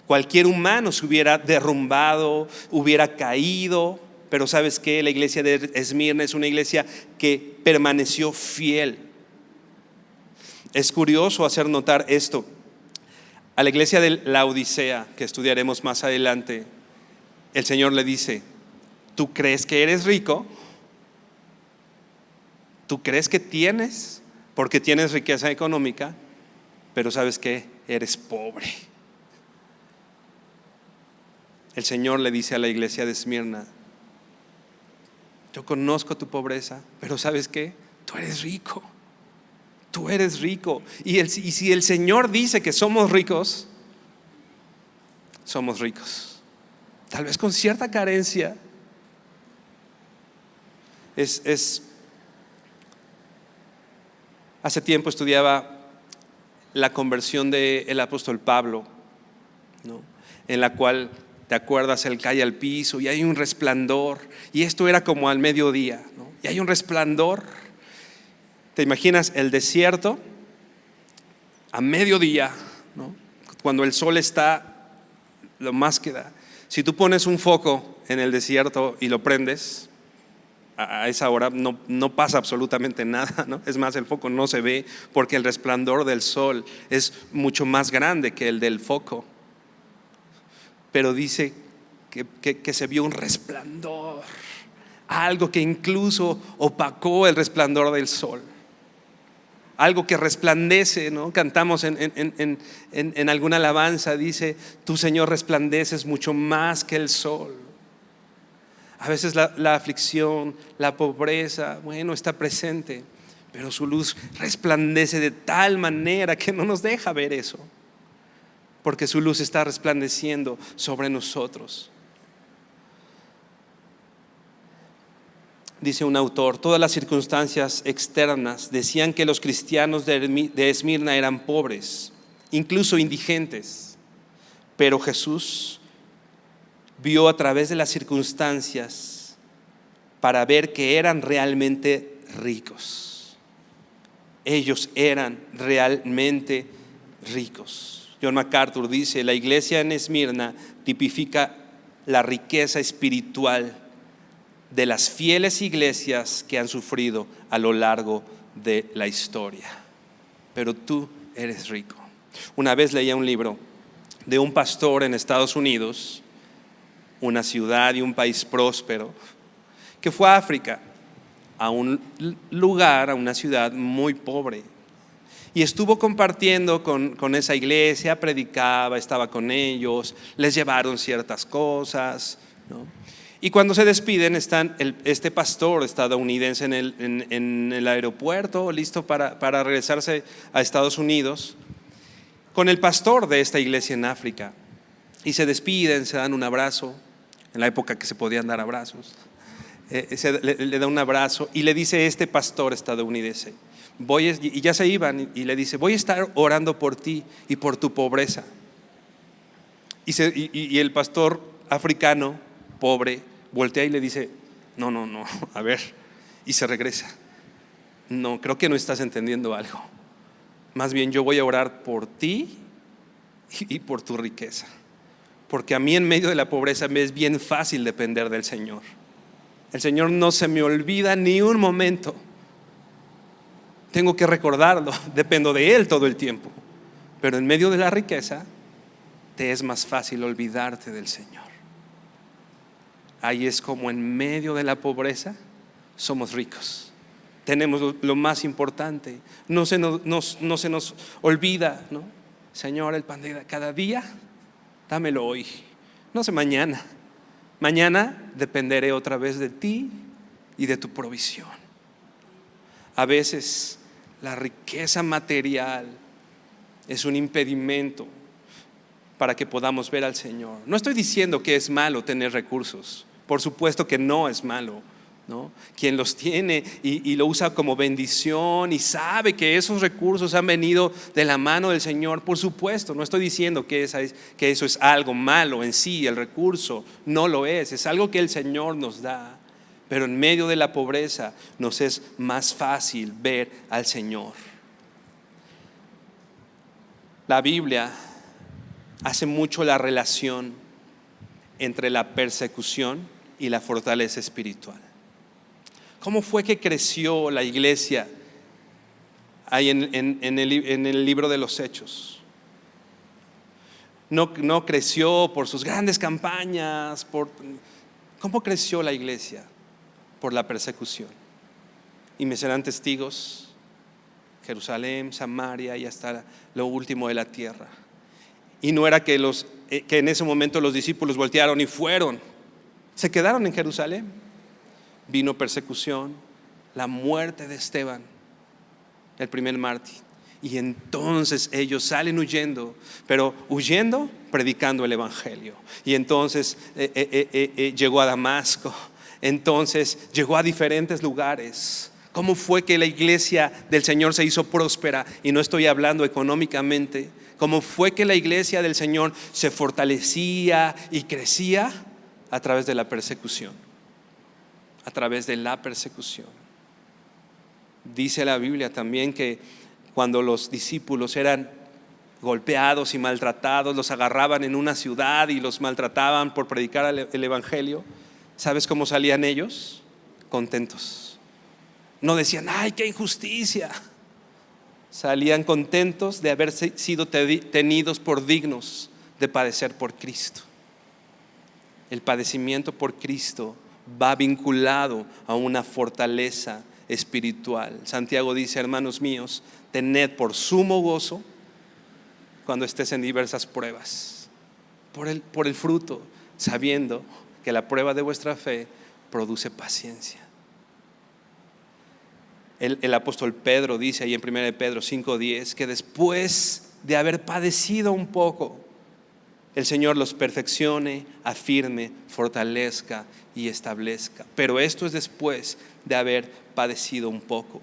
Cualquier humano se hubiera derrumbado, hubiera caído. Pero ¿sabes qué? La iglesia de Esmirna es una iglesia que permaneció fiel. Es curioso hacer notar esto. A la iglesia de Laodicea, que estudiaremos más adelante, el Señor le dice: ¿tú crees que eres rico? ¿Tú crees que tienes porque tienes riqueza económica, pero ¿sabes qué? Eres pobre. El Señor le dice a la iglesia de Esmirna: yo conozco tu pobreza, pero ¿sabes qué? Tú eres rico. Tú eres rico. Y si el Señor dice que somos ricos, somos ricos. Tal vez con cierta carencia. Hace tiempo estudiaba la conversión del apóstol Pablo, ¿no? En la cual, ¿te acuerdas? Él cae al piso y hay un resplandor, y esto era como al mediodía, ¿no? Y hay un resplandor. ¿Te imaginas el desierto a mediodía, ¿no? Cuando el sol está lo más que da? Si tú pones un foco en el desierto y lo prendes, a esa hora no pasa absolutamente nada, ¿no? Es más, el foco no se ve porque el resplandor del sol es mucho más grande que el del foco. Pero dice que se vio un resplandor, algo que incluso opacó el resplandor del sol, algo que resplandece, ¿no? Cantamos en alguna alabanza, dice: tu Señor resplandeces mucho más que el sol. A veces la aflicción, la pobreza, bueno, está presente, pero su luz resplandece de tal manera que no nos deja ver eso, porque su luz está resplandeciendo sobre nosotros. Dice un autor: todas las circunstancias externas decían que los cristianos de Esmirna eran pobres, incluso indigentes, pero Jesús vio a través de las circunstancias para ver que eran realmente ricos. Ellos eran realmente ricos. John MacArthur dice: la iglesia en Esmirna tipifica la riqueza espiritual de las fieles iglesias que han sufrido a lo largo de la historia. Pero tú eres rico. Una vez leía un libro de un pastor en Estados Unidos, una ciudad y un país próspero, que fue a África, a un lugar, a una ciudad muy pobre, y estuvo compartiendo con esa iglesia, predicaba, estaba con ellos, les llevaron ciertas cosas, ¿no? Y cuando se despiden, están este pastor estadounidense en el aeropuerto, listo para regresarse a Estados Unidos, con el pastor de esta iglesia en África, y se despiden, se dan un abrazo. En la época que se podían dar abrazos, le da un abrazo y le dice este pastor estadounidense: y ya se iban, y le dice: voy a estar orando por ti y por tu pobreza. Y el pastor africano pobre voltea y le dice: no, a ver, y se regresa. No, creo que no estás entendiendo algo. Más bien yo voy a orar por ti y por tu riqueza, porque a mí en medio de la pobreza me es bien fácil depender del Señor. El Señor no se me olvida ni un momento. Tengo que recordarlo, dependo de Él todo el tiempo. Pero en medio de la riqueza te es más fácil olvidarte del Señor. Ahí es como en medio de la pobreza somos ricos. Tenemos lo más importante. No se nos olvida, ¿no? Señor, el pan de cada día, dámelo hoy, no sé mañana. Mañana dependeré otra vez de ti y de tu provisión. A veces la riqueza material es un impedimento para que podamos ver al Señor. No estoy diciendo que es malo tener recursos, por supuesto que no es malo, ¿no? Quien los tiene y lo usa como bendición y sabe que esos recursos han venido de la mano del Señor, por supuesto, no estoy diciendo que eso es algo malo en sí. El recurso no lo es algo que el Señor nos da, pero en medio de la pobreza nos es más fácil ver al Señor. La Biblia hace mucho la relación entre la persecución y la fortaleza espiritual. ¿Cómo fue que creció la iglesia ahí en el libro de los Hechos? No creció por sus grandes campañas. ¿Cómo creció la iglesia? Por la persecución. Y me serán testigos, Jerusalén, Samaria y hasta lo último de la tierra. Y no era que en ese momento los discípulos voltearon y fueron. Se quedaron en Jerusalén. Vino persecución, la muerte de Esteban, el primer mártir. Y entonces ellos salen huyendo, pero huyendo, predicando el evangelio. Y entonces llegó a Damasco. Entonces llegó a diferentes lugares. ¿Cómo fue que la iglesia del Señor se hizo próspera? Y no estoy hablando económicamente. ¿Cómo fue que la iglesia del Señor se fortalecía y crecía? A través de la persecución. A través de la persecución. Dice la Biblia también que cuando los discípulos eran golpeados y maltratados, los agarraban en una ciudad y los maltrataban por predicar el evangelio, ¿sabes cómo salían ellos? Contentos. No decían, ay, qué injusticia. Salían contentos de haber sido tenidos por dignos de padecer por Cristo. El padecimiento por Cristo va vinculado a una fortaleza espiritual. Santiago dice, hermanos míos, tened por sumo gozo cuando estés en diversas pruebas, por el fruto, sabiendo que la prueba de vuestra fe produce paciencia. El apóstol Pedro dice ahí en 1 Pedro 5:10 que después de haber padecido un poco, el Señor los perfeccione, afirme, fortalezca y establezca. Pero esto es después de haber padecido un poco.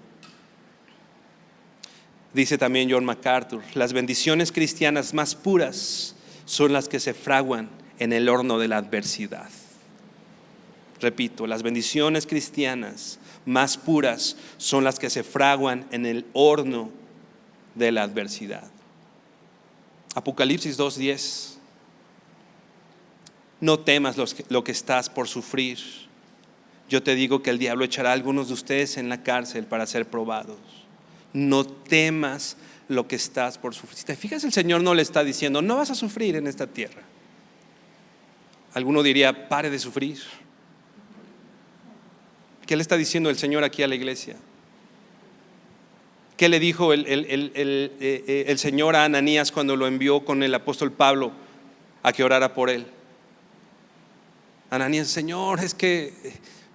Dice también John MacArthur, las bendiciones cristianas más puras son las que se fraguan en el horno de la adversidad. Repito, las bendiciones cristianas más puras son las que se fraguan en el horno de la adversidad. Apocalipsis 2:10. No temas lo que estás por sufrir. Yo te digo que el diablo echará a algunos de ustedes en la cárcel para ser probados. No temas lo que estás por sufrir. Si te fijas, el Señor no le está diciendo, no vas a sufrir en esta tierra. Alguno diría, pare de sufrir. ¿Qué le está diciendo el Señor aquí a la iglesia? ¿Qué le dijo el Señor a Ananías cuando lo envió con el apóstol Pablo a que orara por él? Ananías, Señor, es que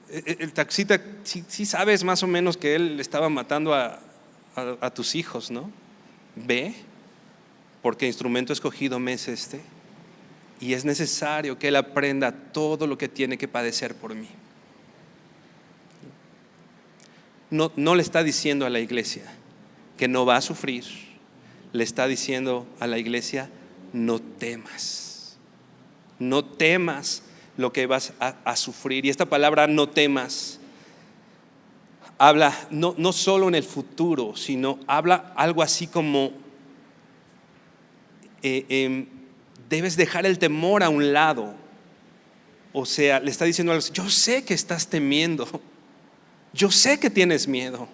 el taxista, sí sabes más o menos que él estaba matando a tus hijos, ¿no? Ve, porque instrumento escogido me es este, y es necesario que él aprenda todo lo que tiene que padecer por mí. No le está diciendo a la iglesia que no va a sufrir, le está diciendo a la iglesia, no temas lo que vas a sufrir. Y esta palabra no temas habla no solo en el futuro, sino habla algo así como debes dejar el temor a un lado. O sea, le está diciendo algo así, yo sé que estás temiendo, yo sé que tienes miedo.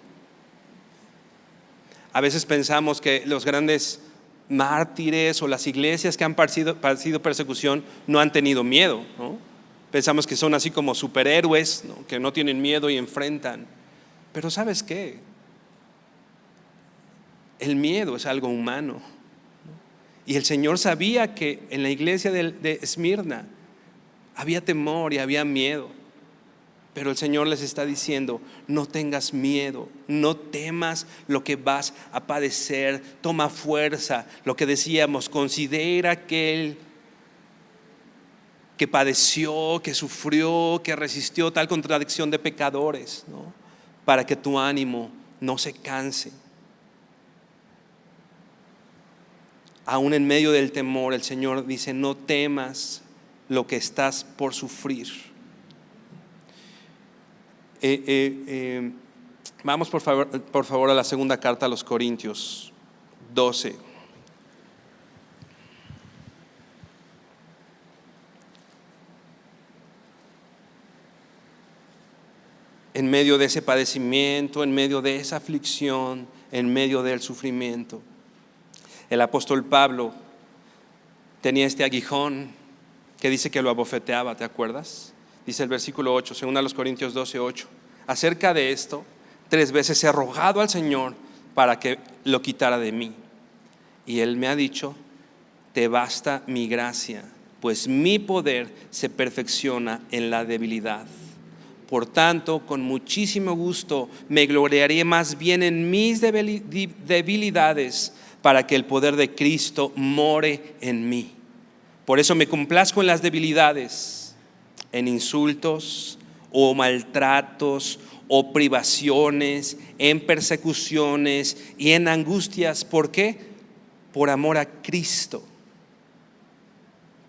A veces pensamos que los grandes mártires o las iglesias que han padecido persecución no han tenido miedo, ¿no? Pensamos que son así como superhéroes, ¿no? Que no tienen miedo y enfrentan. Pero ¿sabes qué? El miedo es algo humano, ¿no? Y el Señor sabía que en la iglesia de Esmirna había temor y había miedo. Pero el Señor les está diciendo, no tengas miedo, no temas lo que vas a padecer, toma fuerza. Lo que decíamos, considera aquel que padeció, que sufrió, que resistió tal contradicción de pecadores, ¿no? Para que tu ánimo no se canse. Aún en medio del temor, el Señor dice, no temas lo que estás por sufrir. Vamos por favor a la segunda carta a los Corintios 12. En medio de ese padecimiento, en medio de esa aflicción, en medio del sufrimiento, el apóstol Pablo tenía este aguijón que dice que lo abofeteaba, ¿te acuerdas? Dice el versículo 8, según a los Corintios 12:8. Acerca de esto, 3 veces he rogado al Señor para que lo quitara de mí. Y Él me ha dicho: te basta mi gracia, pues mi poder se perfecciona en la debilidad. Por tanto, con muchísimo gusto me gloriaré más bien en mis debilidades, para que el poder de Cristo more en mí. Por eso me complazco en las debilidades, en insultos o maltratos o privaciones, en persecuciones y en angustias. ¿Por qué? Por amor a Cristo.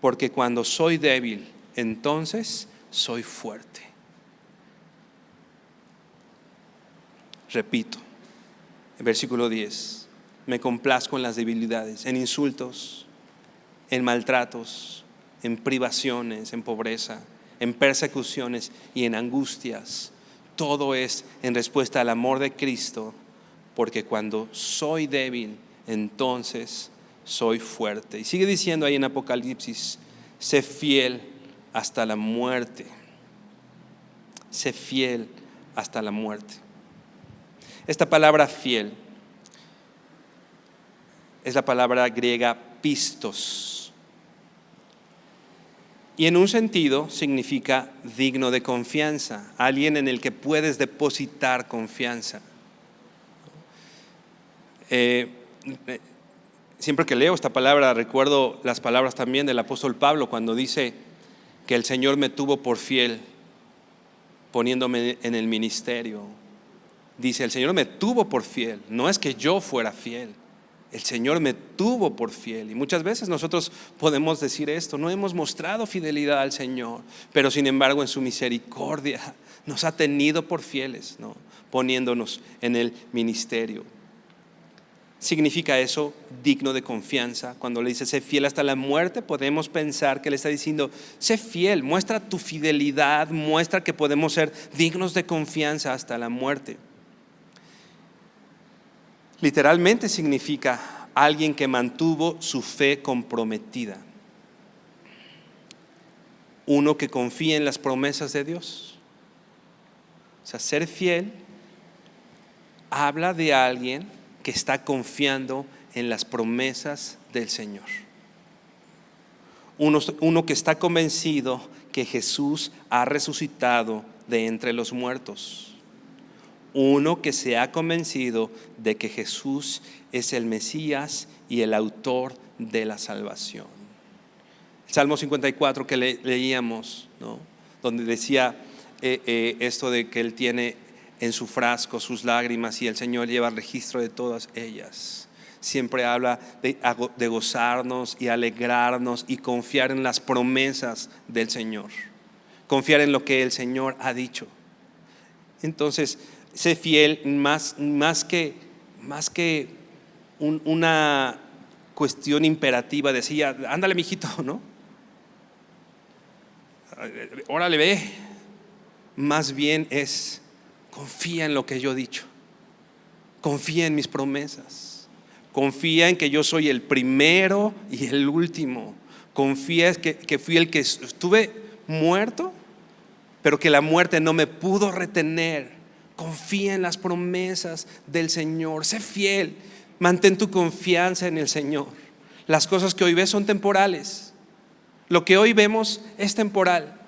Porque cuando soy débil, entonces soy fuerte. Repito, el versículo 10: me complazco en las debilidades, en insultos, en maltratos, en privaciones, en pobreza, en persecuciones y en angustias. Todo es en respuesta al amor de Cristo, porque cuando soy débil, entonces soy fuerte. Y sigue diciendo ahí en Apocalipsis: sé fiel hasta la muerte. Sé fiel hasta la muerte. Esta palabra fiel es la palabra griega pistos, y en un sentido significa digno de confianza, alguien en el que puedes depositar confianza. Siempre que leo esta palabra recuerdo las palabras también del apóstol Pablo cuando dice que el Señor me tuvo por fiel poniéndome en el ministerio. Dice: el Señor me tuvo por fiel, no es que yo fuera fiel, el Señor me tuvo por fiel. Y muchas veces nosotros podemos decir esto: no hemos mostrado fidelidad al Señor, pero sin embargo en su misericordia nos ha tenido por fieles, ¿no? Poniéndonos en el ministerio. ¿Significa eso digno de confianza? Cuando le dice sé fiel hasta la muerte, podemos pensar que le está diciendo: sé fiel, muestra tu fidelidad, muestra que podemos ser dignos de confianza hasta la muerte. Literalmente significa alguien que mantuvo su fe comprometida, uno que confía en las promesas de Dios. O sea, ser fiel habla de alguien que está confiando en las promesas del Señor. Uno que está convencido que Jesús ha resucitado de entre los muertos. Uno que se ha convencido de que Jesús es el Mesías y el autor de la salvación. El Salmo 54 que leíamos, ¿no? Donde decía esto de que Él tiene en su frasco sus lágrimas y el Señor lleva registro de todas ellas. Siempre habla de gozarnos y alegrarnos y confiar en las promesas del Señor, confiar en lo que el Señor ha dicho. Entonces, sé fiel más que una cuestión imperativa. Decía: ándale mijito, ¿no? Órale, ve. Más bien es: confía en lo que yo he dicho, confía en mis promesas, confía en que yo soy el primero y el último, confía que fui el que estuve muerto, pero que la muerte no me pudo retener. Confía en las promesas del Señor, sé fiel, mantén tu confianza en el Señor. Las cosas que hoy ves son temporales, lo que hoy vemos es temporal.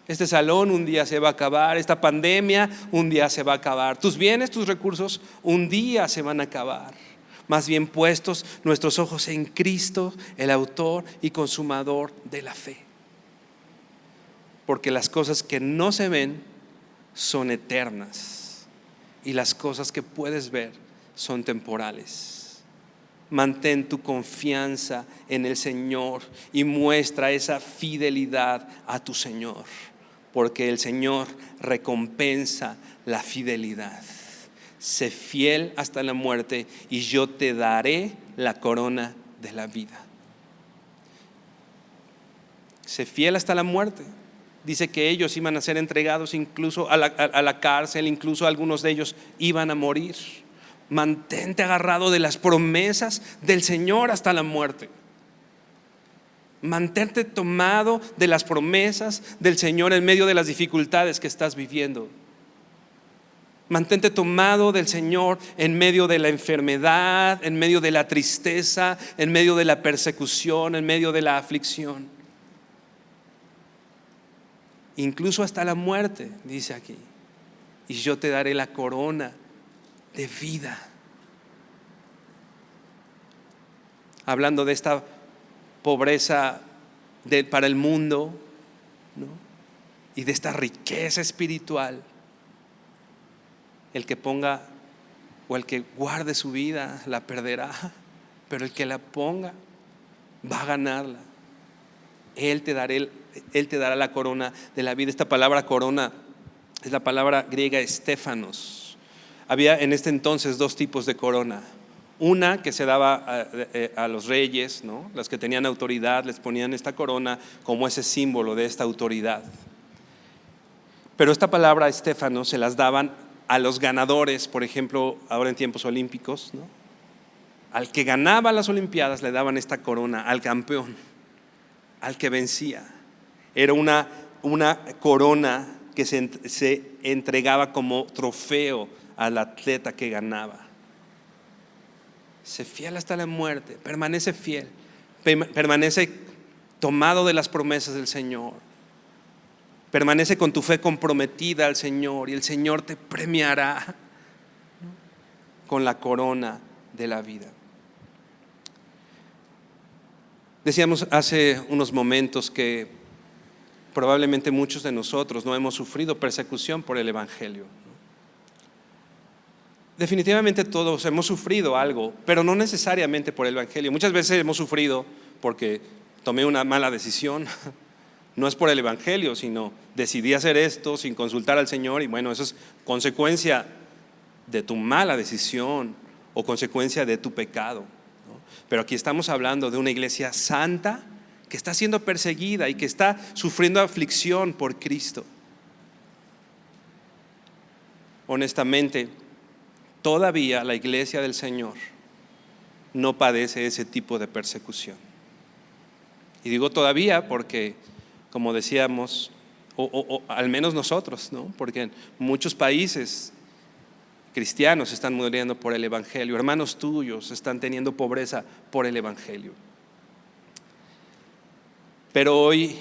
Este salón un día se va a acabar, esta pandemia un día se va a acabar, tus bienes, tus recursos un día se van a acabar. Más bien puestos nuestros ojos en Cristo, el autor y consumador de la fe. Porque las cosas que no se ven son eternas y las cosas que puedes ver son temporales. Mantén tu confianza en el Señor y muestra esa fidelidad a tu Señor, porque el Señor recompensa la fidelidad. Sé fiel hasta la muerte y yo te daré la corona de la vida. Sé fiel hasta la muerte. Dice que ellos iban a ser entregados incluso a la cárcel, incluso algunos de ellos iban a morir. Mantente agarrado de las promesas del Señor hasta la muerte. Mantente tomado de las promesas del Señor en medio de las dificultades que estás viviendo. Mantente tomado del Señor en medio de la enfermedad, en medio de la tristeza, en medio de la persecución, en medio de la aflicción. Incluso hasta la muerte, dice aquí. Y yo te daré la corona de vida. Hablando de esta pobreza para el mundo, ¿no? Y de esta riqueza espiritual. El que ponga o el que guarde su vida la perderá, pero el que la ponga va a ganarla. Él te dará la corona de la vida. Esta palabra corona es la palabra griega estéfanos. Había en este entonces dos tipos de corona. Una que se daba a los reyes, ¿no? Los que tenían autoridad les ponían esta corona como ese símbolo de esta autoridad. Pero esta palabra estéfanos se las daban a los ganadores, por ejemplo, ahora en tiempos olímpicos, ¿no? Al que ganaba las olimpiadas le daban esta corona, al campeón, al que vencía. Era una corona que se entregaba como trofeo al atleta que ganaba. Sé fiel hasta la muerte, permanece fiel, permanece tomado de las promesas del Señor. Permanece con tu fe comprometida al Señor y el Señor te premiará con la corona de la vida. Decíamos hace unos momentos que probablemente muchos de nosotros no hemos sufrido persecución por el Evangelio. Definitivamente todos hemos sufrido algo, pero no necesariamente por el Evangelio. Muchas veces hemos sufrido porque tomé una mala decisión. No es por el Evangelio, sino decidí hacer esto sin consultar al Señor y bueno, eso es consecuencia de tu mala decisión o consecuencia de tu pecado, ¿no? Pero aquí estamos hablando de una iglesia santa que está siendo perseguida y que está sufriendo aflicción por Cristo. Honestamente, todavía la iglesia del Señor no padece ese tipo de persecución. Y digo todavía porque, como decíamos, o al menos nosotros, ¿no? Porque en muchos países cristianos están muriendo por el Evangelio, hermanos tuyos están teniendo pobreza por el Evangelio. Pero hoy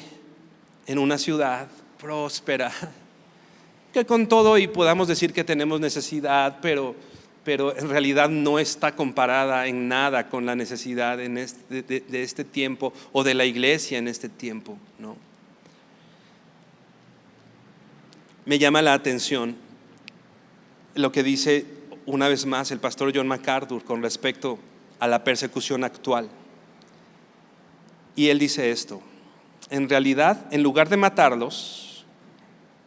en una ciudad próspera, que con todo y podamos decir que tenemos necesidad, pero en realidad no está comparada en nada con la necesidad de este tiempo o de la iglesia en este tiempo, ¿no? Me llama la atención lo que dice una vez más el pastor John MacArthur con respecto a la persecución actual. Y él dice esto: en realidad, en lugar de matarlos,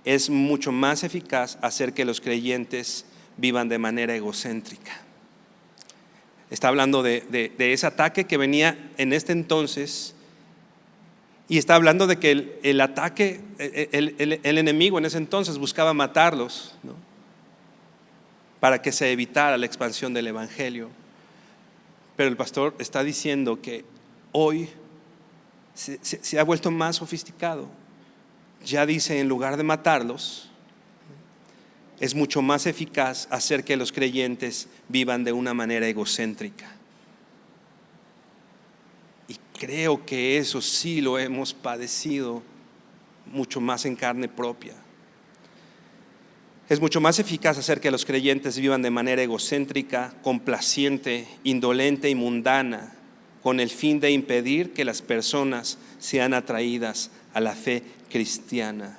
es mucho más eficaz hacer que los creyentes vivan de manera egocéntrica. Está hablando de ese ataque que venía en este entonces. Y está hablando de que el ataque, el enemigo en ese entonces buscaba matarlos, ¿no? Para que se evitara la expansión del Evangelio. Pero el pastor está diciendo que hoy se ha vuelto más sofisticado. Ya dice, en lugar de matarlos, es mucho más eficaz hacer que los creyentes vivan de una manera egocéntrica. Y creo que eso sí lo hemos padecido mucho más en carne propia. Es mucho más eficaz hacer que los creyentes vivan de manera egocéntrica, complaciente, indolente y mundana, con el fin de impedir que las personas sean atraídas a la fe cristiana.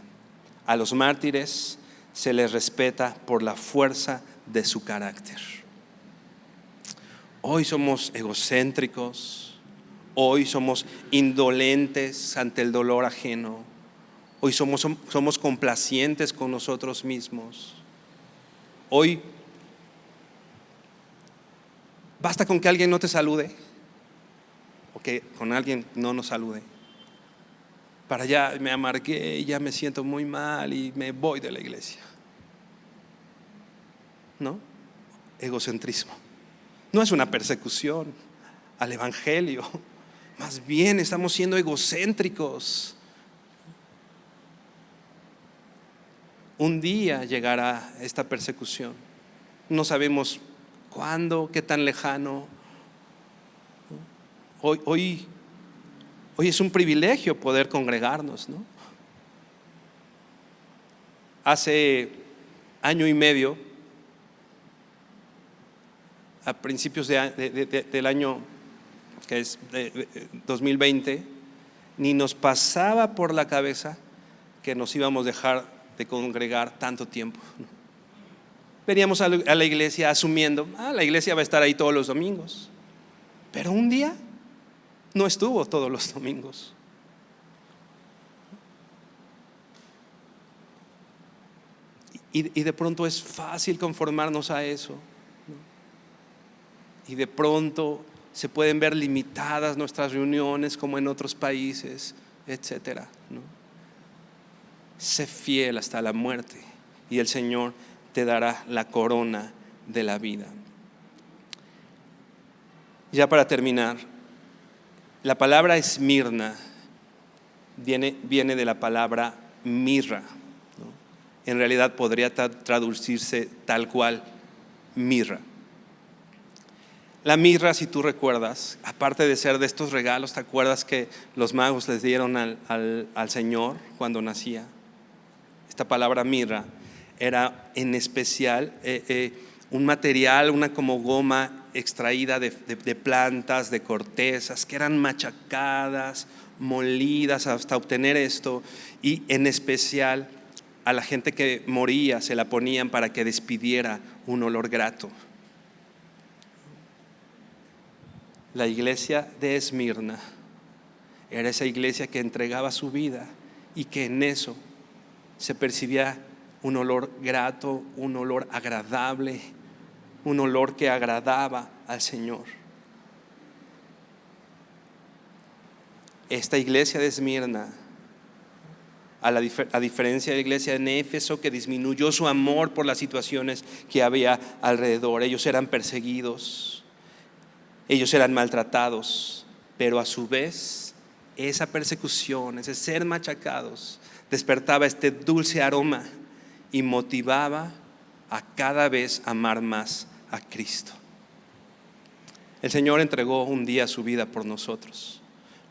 A los mártires se les respeta por la fuerza de su carácter. Hoy somos egocéntricos. Hoy somos indolentes ante el dolor ajeno. Hoy somos complacientes con nosotros mismos. Hoy basta con que alguien no te salude o que con alguien no nos salude para ya me amargué y ya me siento muy mal y me voy de la iglesia. ¿No? Egocentrismo. No es una persecución al Evangelio. Más bien estamos siendo egocéntricos. un día llegará esta persecución. No sabemos cuándo, qué tan lejano. Hoy es un privilegio poder congregarnos, ¿no? Hace año y medio, a principios del año que es 2020, ni nos pasaba por la cabeza que nos íbamos a dejar de congregar tanto tiempo, ¿no? Veníamos a la iglesia asumiendo, la iglesia va a estar ahí todos los domingos, pero un día no estuvo todos los domingos. Y de pronto es fácil conformarnos a eso, ¿no? Y de pronto se pueden ver limitadas nuestras reuniones como en otros países, etcétera, ¿no? Sé fiel hasta la muerte y el Señor te dará la corona de la vida. Ya para terminar, la palabra Esmirna viene de la palabra mirra, ¿no? En realidad podría traducirse tal cual, mirra. La mirra, si tú recuerdas, aparte de ser de estos regalos, ¿te acuerdas que los magos les dieron al Señor cuando nacía? Esta palabra mirra era en especial un material, una como goma extraída de plantas, de cortezas, que eran machacadas, molidas hasta obtener esto, y en especial a la gente que moría se la ponían para que despidiera un olor grato. La iglesia de Esmirna era esa iglesia que entregaba su vida y que en eso se percibía un olor grato, un olor agradable, un olor que agradaba al Señor. Esta iglesia de Esmirna, a diferencia de la iglesia de Éfeso, que disminuyó su amor por las situaciones que había alrededor, ellos eran perseguidos, ellos eran maltratados, pero a su vez esa persecución, ese ser machacados, despertaba este dulce aroma y motivaba a cada vez amar más a Cristo. El Señor entregó un día su vida por nosotros,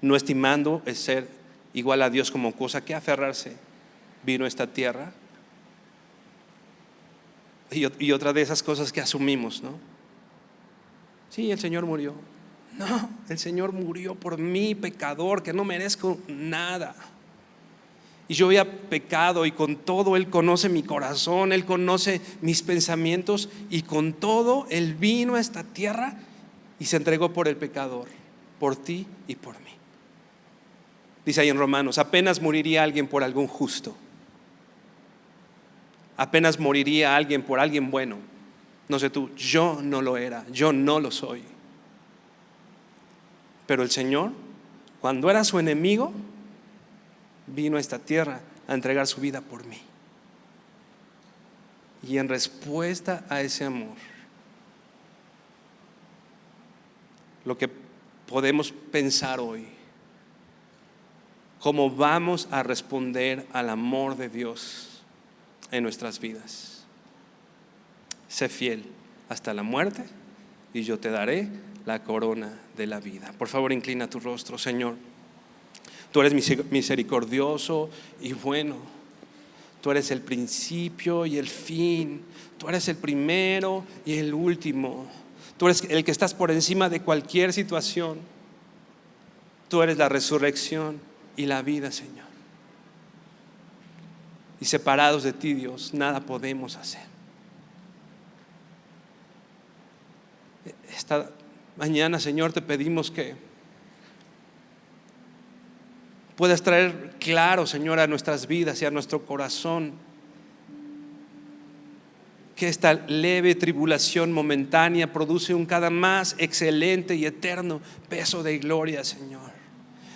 no estimando el ser igual a Dios como cosa que aferrarse. Vino a esta tierra y otra de esas cosas que asumimos, ¿no? Sí, el Señor murió. No, el Señor murió por mí, pecador, que no merezco nada. Y yo había pecado, y con todo Él conoce mi corazón, Él conoce mis pensamientos, y con todo Él vino a esta tierra y se entregó por el pecador, por ti y por mí. Dice ahí en Romanos, apenas moriría alguien por algún justo, apenas moriría alguien por alguien bueno. No sé tú, yo no lo era, yo no lo soy. Pero el Señor, cuando era su enemigo, vino a esta tierra a entregar su vida por mí. Y en respuesta a ese amor, lo que podemos pensar hoy, cómo vamos a responder al amor de Dios en nuestras vidas. Sé fiel hasta la muerte y yo te daré la corona de la vida. Por favor, inclina tu rostro, Señor. Tú eres misericordioso y bueno. Tú eres el principio y el fin. Tú eres el primero y el último. Tú eres el que estás por encima de cualquier situación. Tú eres la resurrección y la vida, Señor. Y separados de ti, Dios, nada podemos hacer. Esta mañana, Señor, te pedimos que puedas traer claro, Señor, a nuestras vidas y a nuestro corazón que esta leve tribulación momentánea produce un cada más excelente y eterno peso de gloria, Señor.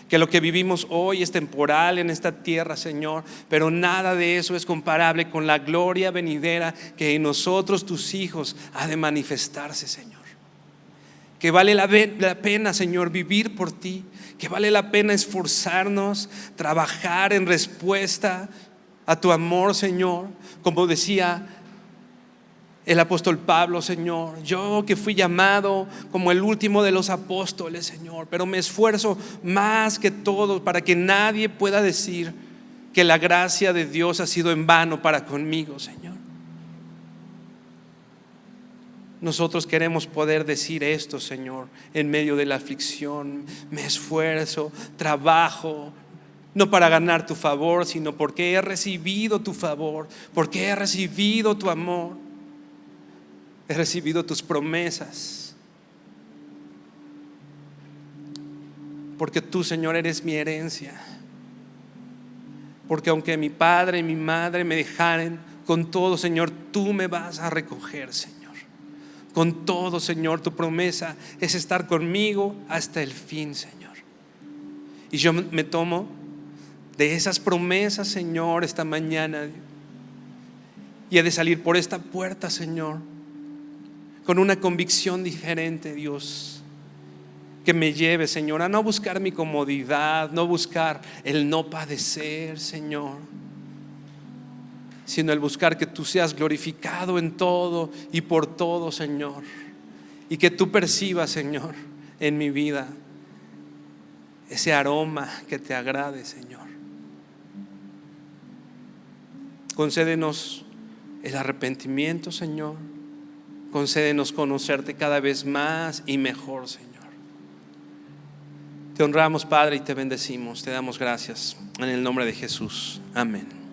Que lo que vivimos hoy es temporal en esta tierra, Señor, pero nada de eso es comparable con la gloria venidera que en nosotros, tus hijos, ha de manifestarse, Señor. Que vale la pena, Señor, vivir por ti, que vale la pena esforzarnos, trabajar en respuesta a tu amor, Señor. Como decía el apóstol Pablo, Señor, yo que fui llamado como el último de los apóstoles, Señor, pero me esfuerzo más que todos para que nadie pueda decir que la gracia de Dios ha sido en vano para conmigo, Señor. Nosotros queremos poder decir esto, Señor, en medio de la aflicción. Me esfuerzo, trabajo, no para ganar tu favor, sino porque he recibido tu favor, porque he recibido tu amor, he recibido tus promesas. Porque tú, Señor, eres mi herencia. Porque aunque mi padre y mi madre me dejaren, con todo, Señor, tú me vas a recoger, Señor. Con todo, Señor, tu promesa es estar conmigo hasta el fin, Señor. Y yo me tomo de esas promesas, Señor, esta mañana. Y he de salir por esta puerta, Señor, con una convicción diferente, Dios. Que me lleve, Señor, a no buscar mi comodidad, no buscar el no padecer, Señor, sino el buscar que tú seas glorificado en todo y por todo, Señor. Y que tú percibas, Señor, en mi vida ese aroma que te agrade, Señor. Concédenos el arrepentimiento, Señor. Concédenos conocerte cada vez más y mejor, Señor. Te honramos, Padre, y te bendecimos. Te damos gracias en el nombre de Jesús. Amén.